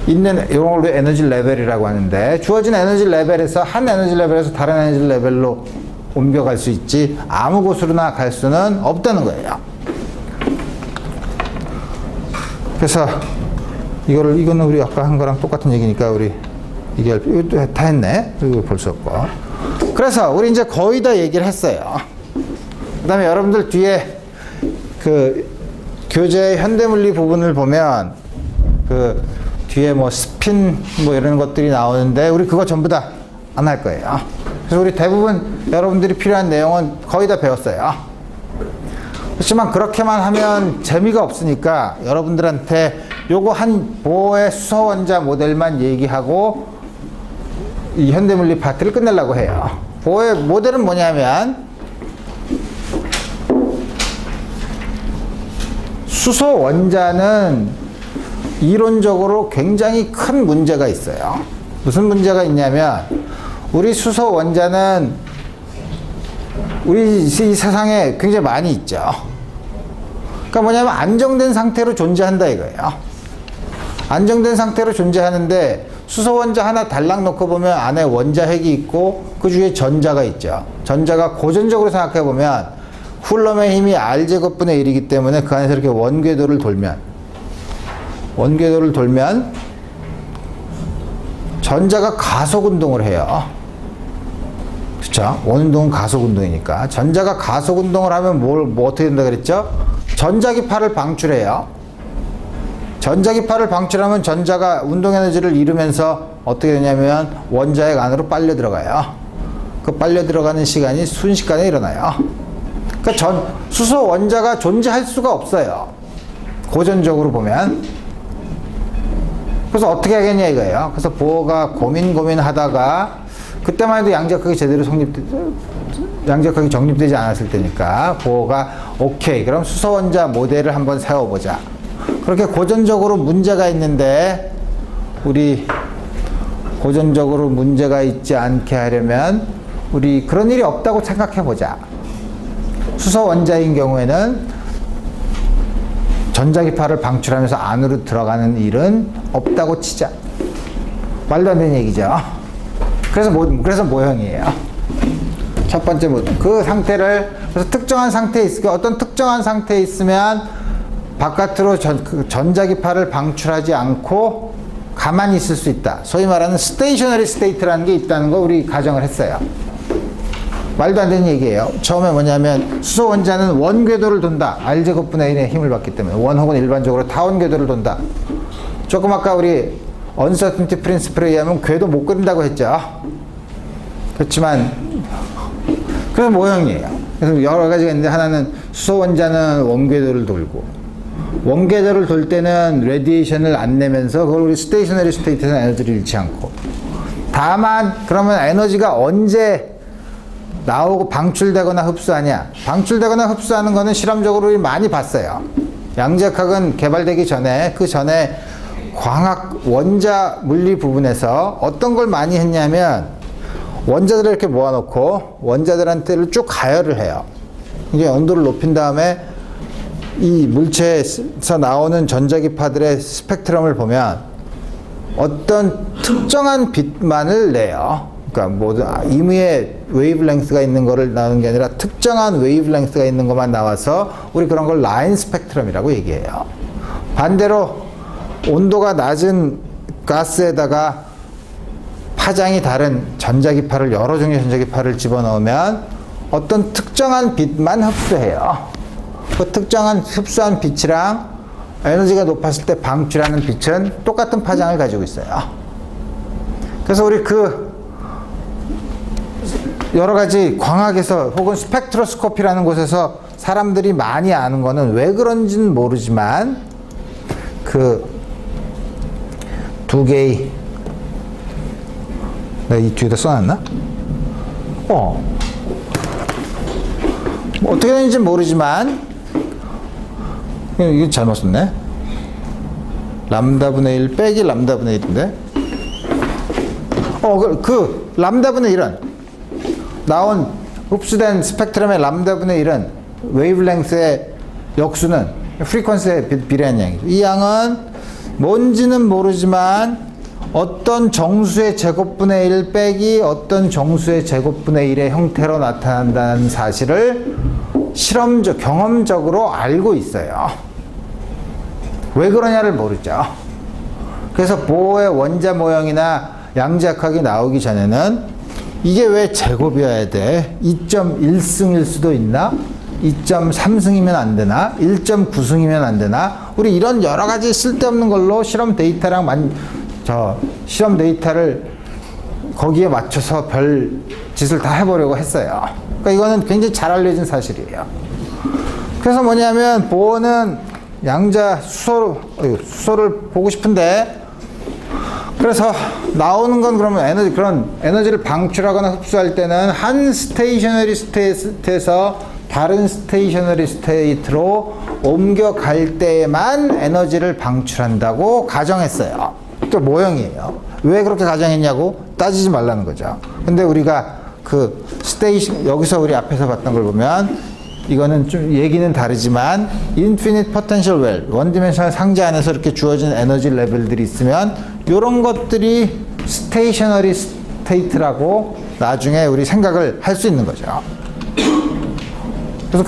있는 이런 에너지 레벨이라고 하는데, 주어진 에너지 레벨에서 한 에너지 레벨에서 다른 에너지 레벨로 옮겨갈 수 있지 아무 곳으로나 갈 수는 없다는 거예요. 그래서 이거는 우리 아까 한 거랑 똑같은 얘기니까 우리 이거 다 했네. 이거 볼 수 없고. 그래서 우리 이제 거의 다 얘기를 했어요. 그 다음에 여러분들 뒤에 그 교재 현대물리 부분을 보면 그 뒤에 뭐 스핀 뭐 이런 것들이 나오는데 우리 그거 전부 다 안 할 거예요. 그래서 우리 대부분 여러분들이 필요한 내용은 거의 다 배웠어요. 그렇지만 그렇게만 하면 재미가 없으니까 여러분들한테 요거 한 보의 수소원자 모델만 얘기하고 이 현대물리 파트를 끝내려고 해요. 보의 모델은 뭐냐면 수소 원자는 이론적으로 굉장히 큰 문제가 있어요. 무슨 문제가 있냐면 우리 수소 원자는 우리 이 세상에 굉장히 많이 있죠. 그러니까 뭐냐면 안정된 상태로 존재한다 이거예요. 안정된 상태로 존재하는데 수소 원자 하나 달랑 놓고 보면 안에 원자핵이 있고 그 주위에 전자가 있죠. 전자가 고전적으로 생각해 보면 쿨럼의 힘이 R제곱분의 1이기 때문에 그 안에서 이렇게 원궤도를 돌면 전자가 가속운동을 해요. 그쵸? 원운동은 가속운동이니까. 전자가 가속운동을 하면 뭐 어떻게 된다 그랬죠? 전자기파를 방출해요. 전자기파를 방출하면 전자가 운동에너지를 잃으면서 어떻게 되냐면 원자핵 안으로 빨려 들어가요. 그 빨려 들어가는 시간이 순식간에 일어나요. 그러니까 수소 원자가 존재할 수가 없어요. 고전적으로 보면. 그래서 어떻게 하겠냐 이거예요. 그래서 보어가 고민하다가 그때만 해도 양자역학이 양자역학이 정립되지 않았을 때니까 보어가 오케이, 그럼 수소 원자 모델을 한번 세워보자. 그렇게 고전적으로 문제가 있는데 우리 고전적으로 문제가 있지 않게 하려면 우리 그런 일이 없다고 생각해 보자. 수소 원자인 경우에는 전자기파를 방출하면서 안으로 들어가는 일은 없다고 치자. 말도 안 되는 얘기죠. 그래서 모형이에요. 첫 번째 그 상태를, 그래서 특정한 상태에 어떤 특정한 상태에 있으면 바깥으로 전자기파를 방출하지 않고 가만히 있을 수 있다. 소위 말하는 스테이셔너리 스테이트라는 게 있다는 거 우리 가정을 했어요. 말도 안 되는 얘기예요. 처음에 뭐냐면 수소 원자는 원궤도를 돈다. R제곱분의 1의 힘을 받기 때문에 원 혹은 일반적으로 타원궤도를 돈다. 조금 아까 우리 uncertainty principle에 의하면 궤도 못 그린다고 했죠. 그렇지만 그래서 모형이에요. 그래서 여러 가지가 있는데 하나는 수소 원자는 원궤도를 돌고 원궤도를 돌 때는 레디에이션을 안 내면서 그걸 우리 스테이셔너리 스테이트에서 에너지를 잃지 않고, 다만 그러면 에너지가 언제 나오고 방출되거나 흡수하냐. 방출되거나 흡수하는 거는 실험적으로 우리 많이 봤어요. 양자역학은 개발되기 전에, 그 전에 광학 원자 물리 부분에서 어떤 걸 많이 했냐면 원자들을 이렇게 모아놓고 원자들한테를 쭉 가열을 해요. 이제 온도를 높인 다음에 이 물체에서 나오는 전자기파들의 스펙트럼을 보면 어떤 특정한 빛만을 내요. 그러니까 모든 임의의 웨이브랭스가 있는 거를 나오는 게 아니라 특정한 웨이브랭스가 있는 것만 나와서 우리 그런 걸 라인 스펙트럼이라고 얘기해요. 반대로 온도가 낮은 가스에다가 파장이 다른 전자기파를, 여러 종류의 전자기파를 집어넣으면 어떤 특정한 빛만 흡수해요. 그 특정한 흡수한 빛이랑 에너지가 높았을 때 방출하는 빛은 똑같은 파장을 가지고 있어요. 그래서 우리 여러 가지 광학에서 혹은 스펙트로스코피라는 곳에서 사람들이 많이 아는 거는 왜 그런지는 모르지만 두 개의, 내가 이 뒤에다 써놨나? 뭐 어떻게 되는지 모르지만 이거 잘못 썼네. 람다분의 1 빼기 람다분의 1인데 그 람다분의 1은 나온 흡수된 스펙트럼의 람다분의 1은 웨이브랭스의 역수는 프리퀀시에 비례한 양이죠. 이 양은 뭔지는 모르지만 어떤 정수의 제곱분의 1 빼기 어떤 정수의 제곱분의 1의 형태로 나타난다는 사실을 경험적으로 알고 있어요. 왜 그러냐를 모르죠. 그래서 보어의 원자 모형이나 양자역학이 나오기 전에는 이게 왜 제곱이어야 돼? 2.1승일 수도 있나? 2.3승이면 안 되나? 1.9승이면 안 되나? 우리 이런 여러 가지 쓸데없는 걸로 실험 데이터를 거기에 맞춰서 별 짓을 다 해보려고 했어요. 그러니까 이거는 굉장히 잘 알려진 사실이에요. 그래서 뭐냐면 보어는 수소를 보고 싶은데, 그래서 나오는 건 그러면 그런 에너지를 방출하거나 흡수할 때는 한 스테이셔너리 스테이트에서 다른 스테이셔너리 스테이트로 옮겨갈 때에만 에너지를 방출한다고 가정했어요. 또 모형이에요. 왜 그렇게 가정했냐고 따지지 말라는 거죠. 근데 우리가 여기서 우리 앞에서 봤던 걸 보면 이거는 좀 얘기는 다르지만 인피니트 포텐셜 웰, 원디멘셔널 상자 안에서 이렇게 주어진 에너지 레벨들이 있으면 이런 것들이 스테이셔너리 스테이트라고 나중에 우리 생각을 할 수 있는 거죠. 그래서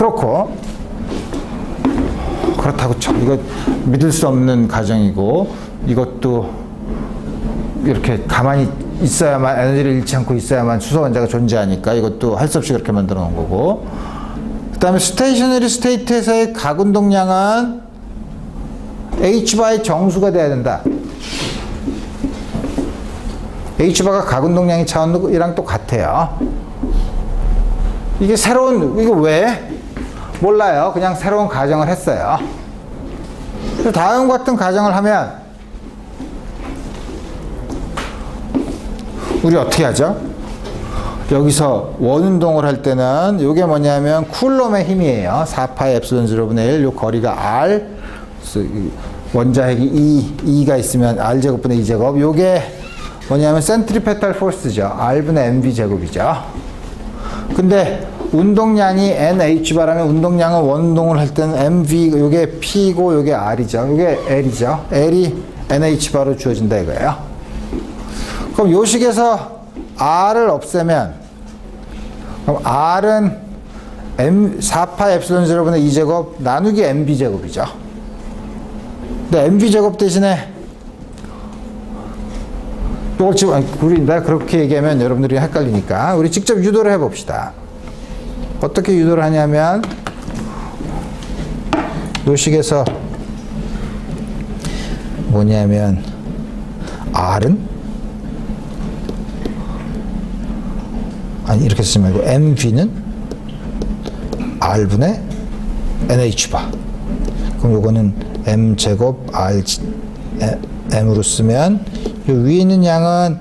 그렇다고 이거 믿을 수 없는 가정이고, 이것도 이렇게 가만히 있어야만, 에너지를 잃지 않고 있어야만 수소 원자가 존재하니까 이것도 할 수 없이 그렇게 만들어 놓은 거고, 그 다음에 스테이셔너리 스테이트에서의 각운동량은 H바의 정수가 돼야 된다. H바가 각운동량이 차원이랑 똑같아요. 이게 이거 왜? 몰라요. 그냥 새로운 가정을 했어요. 다음 같은 가정을 하면 우리 어떻게 하죠? 여기서 원운동을 할 때는 이게 뭐냐면 쿨럼의 힘이에요. 4파이 엡실론 0분의 1. 요 거리가 R, 원자핵이 E가 있으면 R제곱분의 2제곱. 요게 뭐냐면 센트리페탈 포스죠. R분의 mv 제곱이죠. 근데 운동량이 NH바라면 운동량은 원운동을 할 때는 mv, 요게 P고 요게 R이죠. 요게 L이죠. L이 NH바로 주어진다 이거예요. 그럼 요 식에서 R을 없애면, 그럼 R은 4파 엡실론 0분의 2제곱 나누기 mv제곱이죠. 근데 mv제곱 대신에 이걸 지금 우리 내가 그렇게 얘기하면 여러분들이 헷갈리니까 우리 직접 유도를 해봅시다. 어떻게 유도를 하냐면 요 식에서 뭐냐면 R은 아니 이렇게 쓰지 말고 mv는 R분의 NH바. 그럼 요거는 m제곱 R m으로 쓰면 요 위에 있는 양은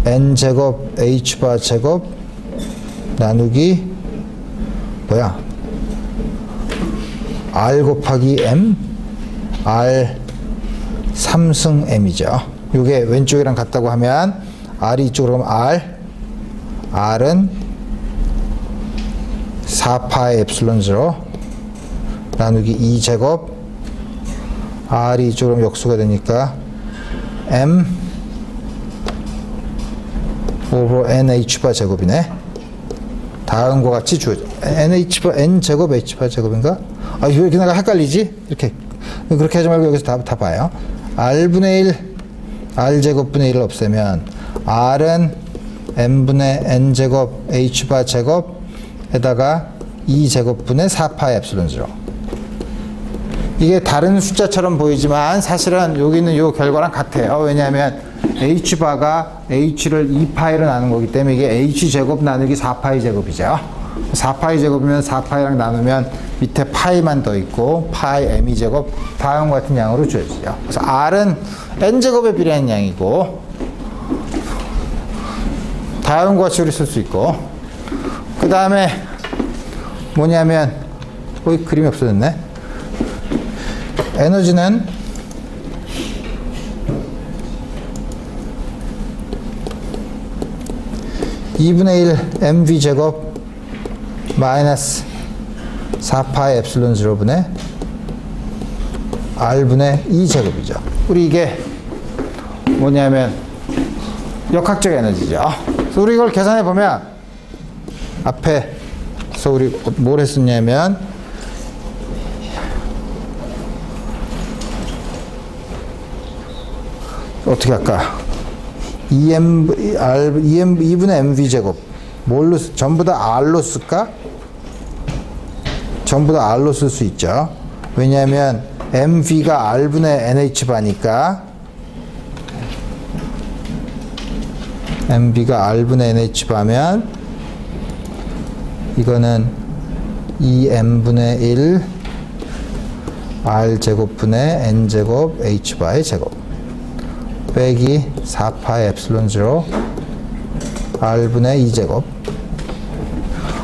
n제곱 h바 제곱 나누기 뭐야 r 곱하기 m r 3승 m이죠. 요게 왼쪽이랑 같다고 하면 r이 이쪽으로 가면 r은 4파이 엡실론 0 나누기 2제곱 r이 이쪽으로 역수가 되니까 m 오버 nh바 제곱이네. 다음과 같이 주어져. nh바 n제곱 h바 제곱인가? 아, 왜 이렇게 내가 헷갈리지? 이렇게 그렇게 하지 말고 여기서 다 봐요. r분의 1 r제곱분의 1을 없애면 r은 m분의 n제곱 h바 제곱에다가 2제곱분의 4파이 엡실론 0. 이게 다른 숫자처럼 보이지만 사실은 여기는 이 결과랑 같아요. 왜냐하면 h바가 h를 2파이로 나눈 거기 때문에 이게 h제곱 나누기 4파이 제곱이죠. 4파이 제곱이면 4파이랑 나누면 밑에 파이만 더 있고 파이 m이 제곱 다음과 같은 양으로 주어지죠. 그래서 r은 n제곱에 비례한 양이고 다음과 같이 우리 쓸 수 있고 그 다음에 뭐냐면 거기 그림이 없어졌네. 에너지는 (2분의 1) mv 제곱 마이너스 4파이 엡실론 0분의 r분의 2제곱이죠. 우리 이게 뭐냐면 역학적 에너지죠. 그래서 우리 이걸 계산해 보면 앞에서 우리 뭘 했었냐면 어떻게 할까? 2분의 mv 제곱 뭘로 전부 다 r로 쓸까? 전부 다 r로 쓸 수 있죠. 왜냐하면 mv가 r분의 nh바니까 mv가 r분의 nh바면 이거는 2m분의 1 r제곱분의 n제곱 h바의 제곱 빼기 4파이 엡실론 0 r분의 2제곱.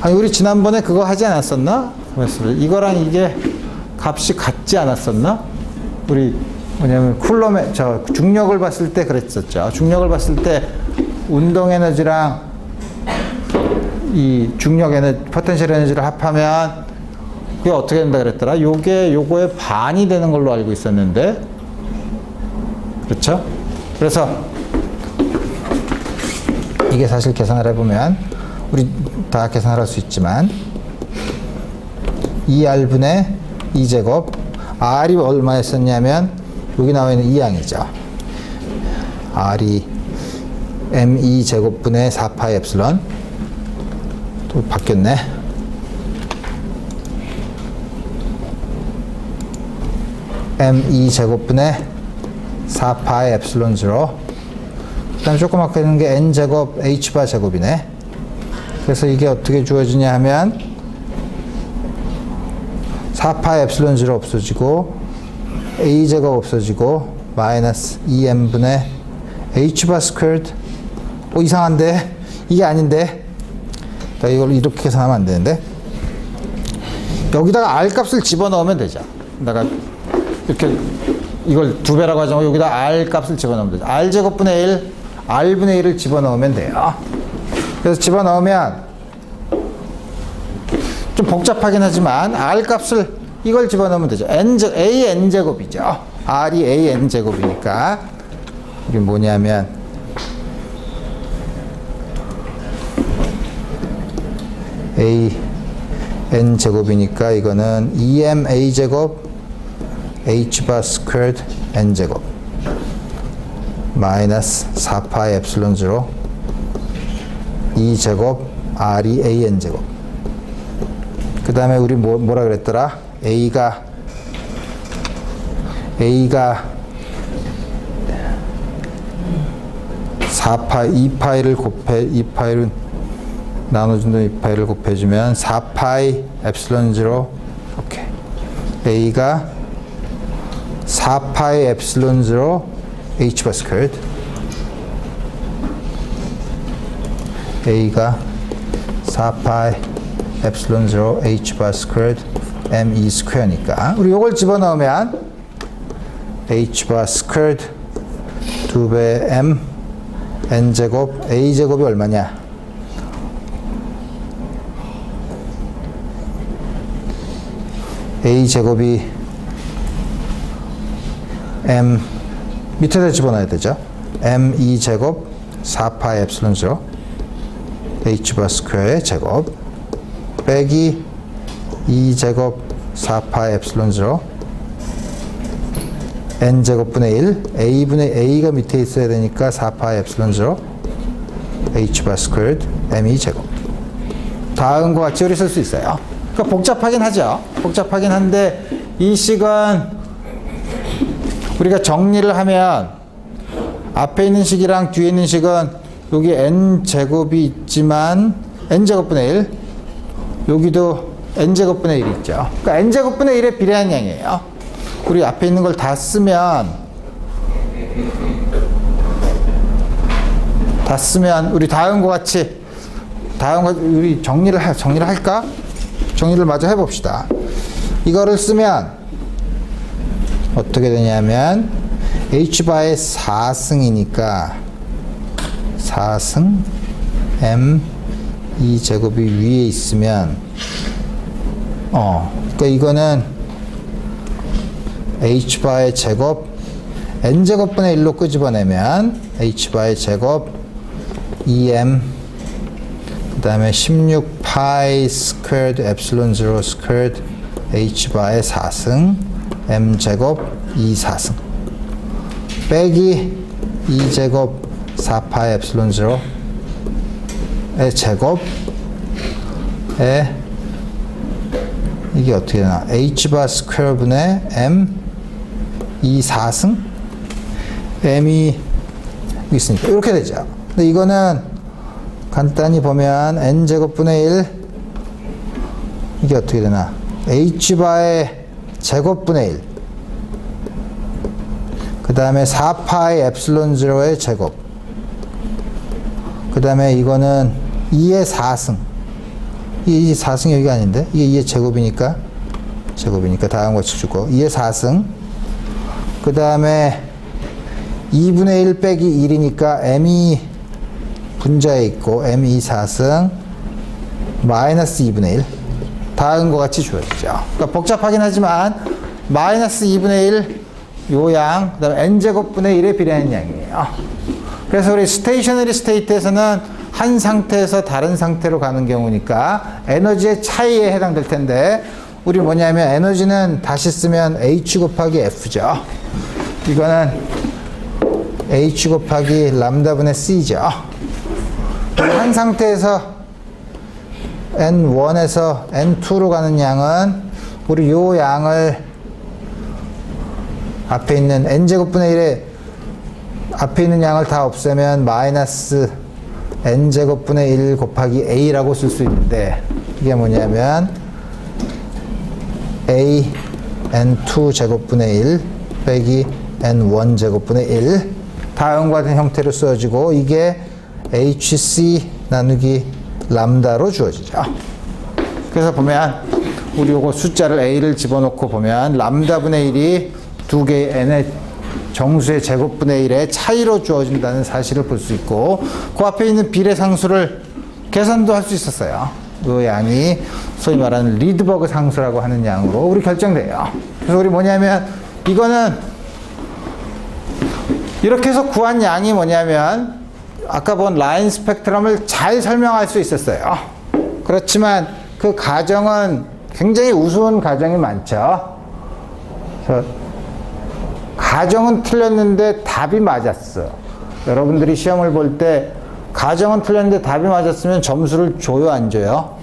아니 우리 지난번에 그거 하지 않았었나? 이거랑 이게 값이 같지 않았었나? 우리 뭐냐면 쿨럼의 저 중력을 봤을 때 그랬었죠. 중력을 봤을 때 운동 에너지랑 이 중력 에너지, 포텐셜 에너지를 합하면 그게 어떻게 된다 그랬더라? 요게 요거의 반이 되는 걸로 알고 있었는데 그렇죠? 그래서 이게 사실 계산을 해보면 우리 다 계산을 할 수 있지만 2r분의 2제곱 r이 얼마였었냐면 여기 나와 있는 2양이죠. r이 m2 제곱분의 4파이 엡실론 또 바뀌었네. m2 제곱분의 4파이 엡실론 0 그 다음에 조그맣게 되는 게 n제곱 h바 제곱이네. 그래서 이게 어떻게 주어지냐 하면 4파이 엡실론 0 없어지고 a제곱 없어지고 마이너스 2m분의 h바 스퀘어드. 이상한데? 이게 아닌데? 자, 이걸 이렇게 계산하면 안 되는데? 여기다가 r 값을 집어넣으면 되죠. 내가 이렇게 이걸 2배라고 하자면 여기다 r 값을 집어넣으면 되죠. r 제곱분의 1, r분의 1을 집어넣으면 돼요. 그래서 집어넣으면 좀 복잡하긴 하지만 r 값을 이걸 집어넣으면 되죠. a n 제곱이죠. r이 a n 제곱이니까 이게 뭐냐면 a n 제곱이니까 이거는 2m a 제곱 h바 스퀘어드 n 제곱 마이너스 4파이 엡실론 0 2 제곱 r이 a n 제곱. 그 다음에 우리 뭐라 그랬더라? A가 4파이, 2파이를 2파이를 나눠준다면 2파이를 곱해주면 4파이 엡실론 0 오케이. A가 4파이 엡실론 0 H바 스퀘어드. A가 4파이 엡실론 0 H바 스퀘어드 me 스퀘어니까 우리 요걸 집어넣으면 h바 스퀘어드 2배 m n 제곱 a 제곱이 얼마냐? a 제곱이 m 밑에다 집어넣어야 되죠. m 2 제곱 4파이 엡실론 0 h바 스퀘어의 제곱 빼기 2제곱 4파이 엡실론 0 n제곱분의 1 a분의 a가 밑에 있어야 되니까 4파이 엡실론 0 h바 스퀘어드 m2 제곱. 다음과 같이 우리 쓸 수 있어요. 그러니까 복잡하긴 하죠. 복잡하긴 한데 이 식은 우리가 정리를 하면 앞에 있는 식이랑 뒤에 있는 식은 여기 n제곱이 있지만 n제곱분의 1 여기도 n제곱분의 1이 있죠. 그러니까 n제곱분의 1에 비례한 양이에요. 우리 앞에 있는 걸 다 쓰면 우리 다음과 같이 우리 정리를 할까? 정리를 마저 해봅시다. 이거를 쓰면 어떻게 되냐면 h바의 4승이니까 4승 m 2제곱이 위에 있으면 그러니까 이거는 h바의 제곱 n제곱분의 1로 끄집어내면 h바의 제곱 2m 그 다음에 16파이 스퀘어드 엡실론 0 스퀘어드 h바의 4승 m제곱 2 4승 빼기 2제곱 4파이 엡실론 0의 제곱에 이게 어떻게 되나? h바 스퀘어분의 m 2 4승 m이 있으니까 이렇게 되죠. 근데 이거는 간단히 보면 n제곱분의 1 이게 어떻게 되나? h바의 제곱분의 1 그 다음에 4파이 엡실론 0의 제곱 그 다음에 이거는 2의 4승 이 4승이 여기가 아닌데 이게 2의 제곱이니까 다음 같이 주고 2의 4승 그 다음에 2분의 1 빼기 1이니까 m이 분자에 있고 m2 4승 마이너스 2분의 1 다음과 같이 주어지죠. 그러니까 복잡하긴 하지만 마이너스 2분의 1 요 양, 그 다음에 n제곱분의 1에 비례하는 양이에요. 그래서 우리 스테이셔너리 스테이트에서는 한 상태에서 다른 상태로 가는 경우니까 에너지의 차이에 해당될 텐데 우리 뭐냐면 에너지는 다시 쓰면 h 곱하기 f죠. 이거는 h 곱하기 람다분의 c죠. 한 상태에서 n1에서 n2로 가는 양은 우리 요 양을 앞에 있는 n제곱분의 1에 앞에 있는 양을 다 없애면 마이너스 n제곱분의 1 곱하기 a라고 쓸 수 있는데 이게 뭐냐면 a n2 제곱분의 1 빼기 n1 제곱분의 1 다음과 같은 형태로 쓰여지고 이게 hc 나누기 람다로 주어지죠. 그래서 보면 우리 요거 숫자를 a를 집어넣고 보면 람다분의 1이 두 개의 n의 정수의 제곱분의 1의 차이로 주어진다는 사실을 볼 수 있고 그 앞에 있는 비례상수를 계산도 할 수 있었어요. 그 양이 소위 말하는 리드버그 상수라고 하는 양으로 우리 결정돼요. 그래서 우리 뭐냐면 이거는 이렇게 해서 구한 양이 뭐냐면 아까 본 라인 스펙트럼을 잘 설명할 수 있었어요. 그렇지만 그 가정은 굉장히 우스운 가정이 많죠. 그래서 가정은 틀렸는데 답이 맞았어. 여러분들이 시험을 볼 때 가정은 틀렸는데 답이 맞았으면 점수를 줘요, 안 줘요?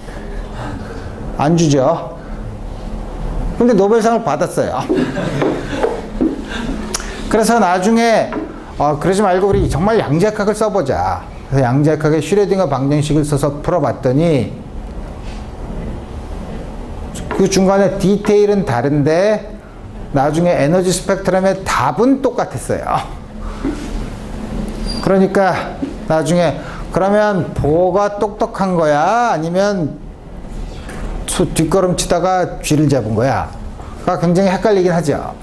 안 주죠. 근데 노벨상을 받았어요. 그래서 나중에 그러지 말고 우리 정말 양자역학을 써보자. 그래서 양자역학의 슈레딩거 방정식을 써서 풀어봤더니 그 중간에 디테일은 다른데 나중에 에너지 스펙트럼의 답은 똑같았어요. 그러니까 나중에 그러면 보가 똑똑한 거야? 아니면 뒷걸음 치다가 쥐를 잡은 거야? 가 굉장히 헷갈리긴 하죠.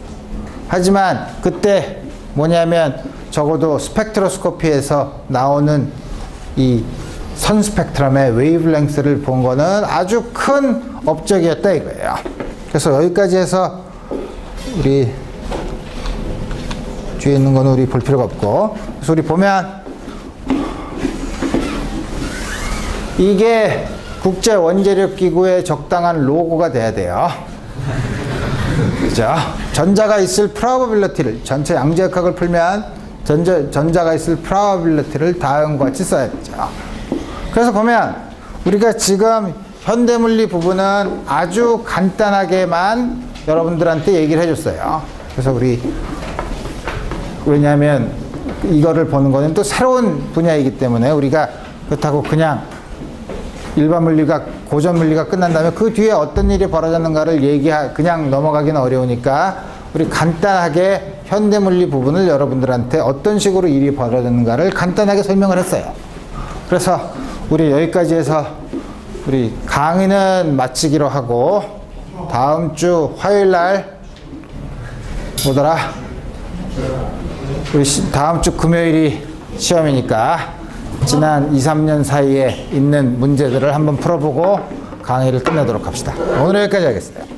하지만 그때 뭐냐면 적어도 스펙트로스코피에서 나오는 이 선 스펙트럼의 웨이브랭스를 본 거는 아주 큰 업적이었다 이거예요. 그래서 여기까지 해서 우리 뒤에 있는 거는 우리 볼 필요가 없고 그래서 우리 보면 이게 국제원자력기구의 적당한 로고가 돼야 돼요. 그죠? 전자가 있을 probability를 전체 양자역학을 풀면 전자가 있을 probability를 다음과 같이 써야 되죠. 그래서 보면 우리가 지금 현대물리 부분은 아주 간단하게만 여러분들한테 얘기를 해줬어요. 그래서 우리 왜냐하면 이거를 보는 거는 또 새로운 분야이기 때문에 우리가 그렇다고 그냥 일반 물리가 고전 물리가 끝난 다음에 그 뒤에 어떤 일이 벌어졌는가를 그냥 넘어가기는 어려우니까 우리 간단하게 현대 물리 부분을 여러분들한테 어떤 식으로 일이 벌어졌는가를 간단하게 설명을 했어요. 그래서 우리 여기까지 해서 우리 강의는 마치기로 하고 다음 주 화요일 날 뭐더라? 우리 다음 주 금요일이 시험이니까 지난 2, 3년 사이에 있는 문제들을 한번 풀어보고 강의를 끝내도록 합시다. 오늘 여기까지 하겠습니다.